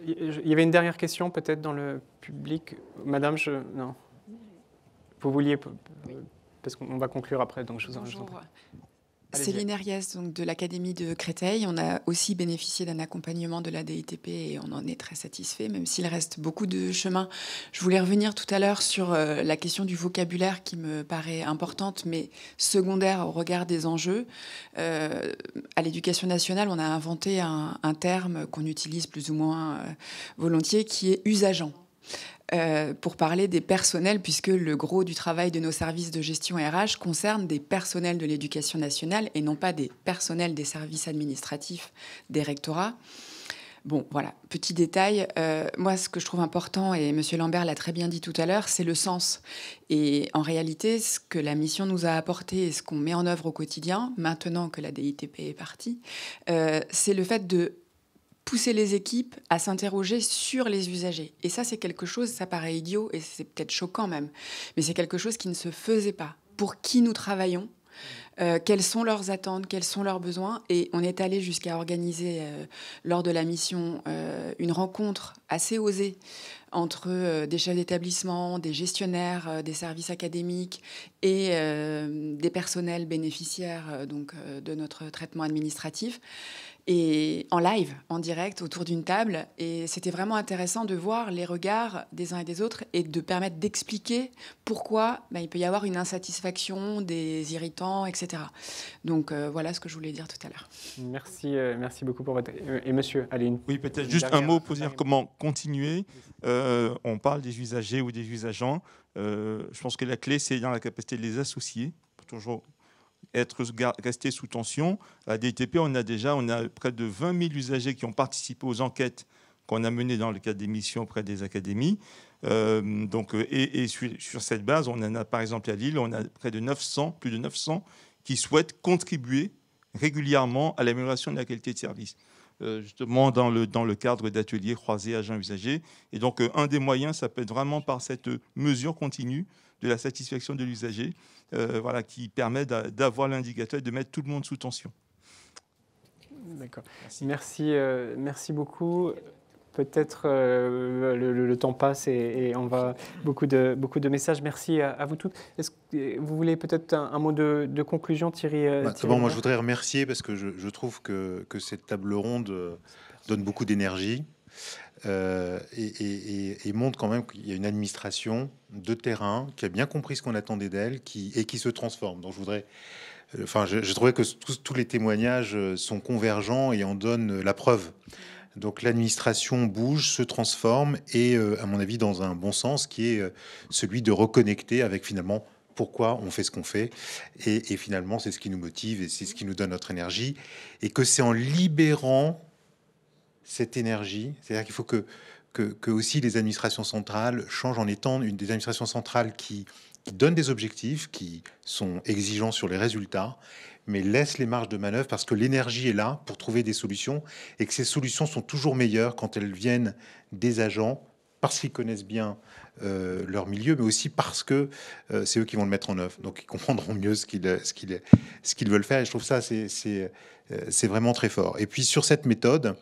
Il y avait une dernière question peut-être dans le public. Madame, non. Vous vouliez... Parce qu'on va conclure après, donc je vous en prie. Céline Herriès, donc de l'Académie de Créteil. On a aussi bénéficié d'un accompagnement de la DITP et on en est très satisfait, même s'il reste beaucoup de chemin. Je voulais revenir tout à l'heure sur la question du vocabulaire qui me paraît importante, mais secondaire au regard des enjeux. À l'Éducation nationale, on a inventé un terme qu'on utilise plus ou moins volontiers, qui est usageant. Pour parler des personnels, puisque le gros du travail de nos services de gestion RH concerne des personnels de l'éducation nationale et non pas des personnels des services administratifs des rectorats. Bon, voilà, petit détail. Moi, ce que je trouve important, et M. Lambert l'a très bien dit tout à l'heure, c'est le sens. Et en réalité, ce que la mission nous a apporté et ce qu'on met en œuvre au quotidien, maintenant que la DITP est partie, c'est le fait de pousser les équipes à s'interroger sur les usagers. Et ça, c'est quelque chose, ça paraît idiot et c'est peut-être choquant même, mais c'est quelque chose qui ne se faisait pas. Pour qui nous travaillons, quelles sont leurs attentes, quels sont leurs besoins. Et on est allé jusqu'à organiser, lors de la mission, une rencontre assez osée entre des chefs d'établissement, des gestionnaires des services académiques et des personnels bénéficiaires de notre traitement administratif. Et en live, en direct, autour d'une table. Et c'était vraiment intéressant de voir les regards des uns et des autres et de permettre d'expliquer pourquoi il peut y avoir une insatisfaction, des irritants, etc. Donc voilà ce que je voulais dire tout à l'heure. Merci beaucoup pour votre... Et monsieur, allez. Oui, peut-être juste un mot pour dire comment continuer. On parle des usagers ou des usagents. Je pense que la clé, c'est dans la capacité de les associer pour toujours rester sous tension. À DITP, on a près de 20 000 usagers qui ont participé aux enquêtes qu'on a menées dans le cadre des missions auprès des académies. Sur cette base, on en a par exemple à Lille, on a plus de 900 qui souhaitent contribuer régulièrement à l'amélioration de la qualité de service. Justement dans le cadre d'ateliers croisés agents usagers. Et donc, un des moyens, ça peut être vraiment par cette mesure continue de la satisfaction de l'usager, qui permet d'avoir l'indicateur et de mettre tout le monde sous tension. D'accord. Merci beaucoup. Peut-être le temps passe et on va beaucoup de messages. Merci à vous toutes. Est-ce que vous voulez peut-être un mot de conclusion, Thierry? Moi, je voudrais remercier parce que je trouve que cette table ronde donne beaucoup d'énergie et montre quand même qu'il y a une administration de terrain qui a bien compris ce qu'on attendait d'elle et qui se transforme. Donc, je trouvais que tous les témoignages sont convergents et en donnent la preuve. Donc l'administration bouge, se transforme et, à mon avis, dans un bon sens qui est celui de reconnecter avec finalement pourquoi on fait ce qu'on fait. Et finalement, c'est ce qui nous motive et c'est ce qui nous donne notre énergie. Et que c'est en libérant cette énergie, c'est-à-dire qu'il faut que aussi les administrations centrales changent en étant des administrations centrales qui donnent des objectifs, qui sont exigeants sur les résultats, mais laisse les marges de manœuvre parce que l'énergie est là pour trouver des solutions et que ces solutions sont toujours meilleures quand elles viennent des agents, parce qu'ils connaissent bien leur milieu, mais aussi parce que c'est eux qui vont le mettre en œuvre. Donc ils comprendront mieux ce qu'ils veulent faire. Et je trouve ça, c'est vraiment très fort. Et puis sur cette méthode,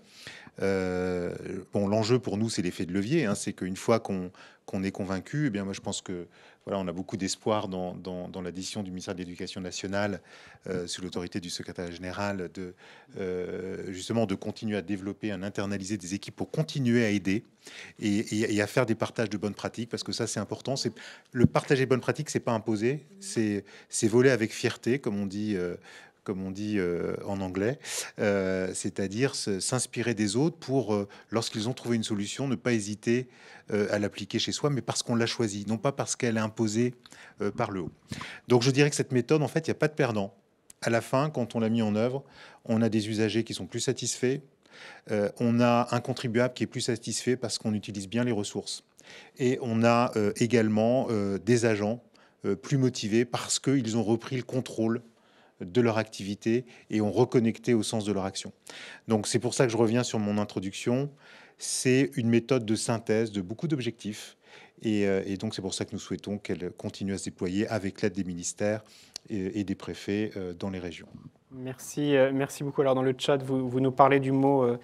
bon, l'enjeu pour nous, c'est l'effet de levier. Hein, c'est qu'une fois qu'on est convaincu, eh bien, moi, je pense que voilà, on a beaucoup d'espoir dans la décision du ministère de l'Éducation nationale, sous l'autorité du secrétaire général, justement de continuer à développer, à internaliser des équipes pour continuer à aider et à faire des partages de bonnes pratiques, parce que ça, c'est important. Le partage des bonnes pratiques, c'est pas imposé, c'est voler avec fierté, comme on dit en anglais, c'est-à-dire s'inspirer des autres pour, lorsqu'ils ont trouvé une solution, ne pas hésiter à l'appliquer chez soi, mais parce qu'on l'a choisie, non pas parce qu'elle est imposée par le haut. Donc je dirais que cette méthode, en fait, il n'y a pas de perdant. À la fin, quand on l'a mis en œuvre, on a des usagers qui sont plus satisfaits, on a un contribuable qui est plus satisfait parce qu'on utilise bien les ressources. Et on a également des agents plus motivés parce qu'ils ont repris le contrôle de leur activité et ont reconnecté au sens de leur action. Donc c'est pour ça que je reviens sur mon introduction. C'est une méthode de synthèse de beaucoup d'objectifs et donc c'est pour ça que nous souhaitons qu'elle continue à se déployer avec l'aide des ministères et des préfets dans les régions. Merci beaucoup. Alors dans le chat, vous nous parlez du mot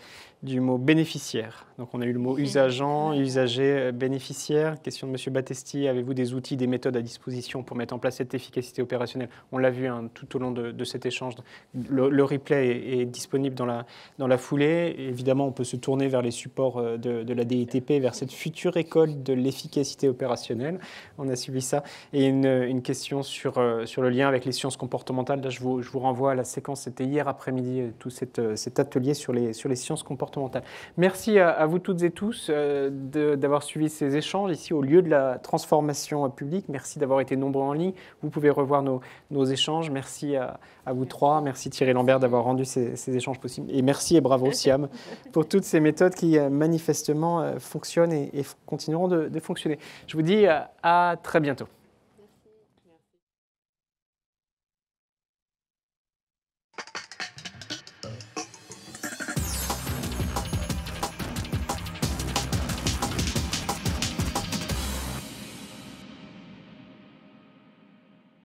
bénéficiaire. Donc on a eu le mot usageant, usager, bénéficiaire. Question de Monsieur Battesti, avez-vous des outils, des méthodes à disposition pour mettre en place cette efficacité opérationnelle? On l'a vu tout au long de cet échange. Le replay est disponible dans la foulée. Évidemment, on peut se tourner vers les supports de la DITP, vers cette future école de l'efficacité opérationnelle. On a suivi ça. Et une question sur le lien avec les sciences comportementales. Là, je vous renvoie à la séquence, c'était hier après-midi, tout cet atelier sur les sciences comportementales. Merci à vous toutes et tous d'avoir suivi ces échanges ici au lieu de la transformation publique. Merci d'avoir été nombreux en ligne. Vous pouvez revoir nos échanges. Merci à vous trois. Merci Thierry Lambert d'avoir rendu ces échanges possibles. Et merci et bravo Siam pour toutes ces méthodes qui manifestement fonctionnent et continueront de fonctionner. Je vous dis à très bientôt.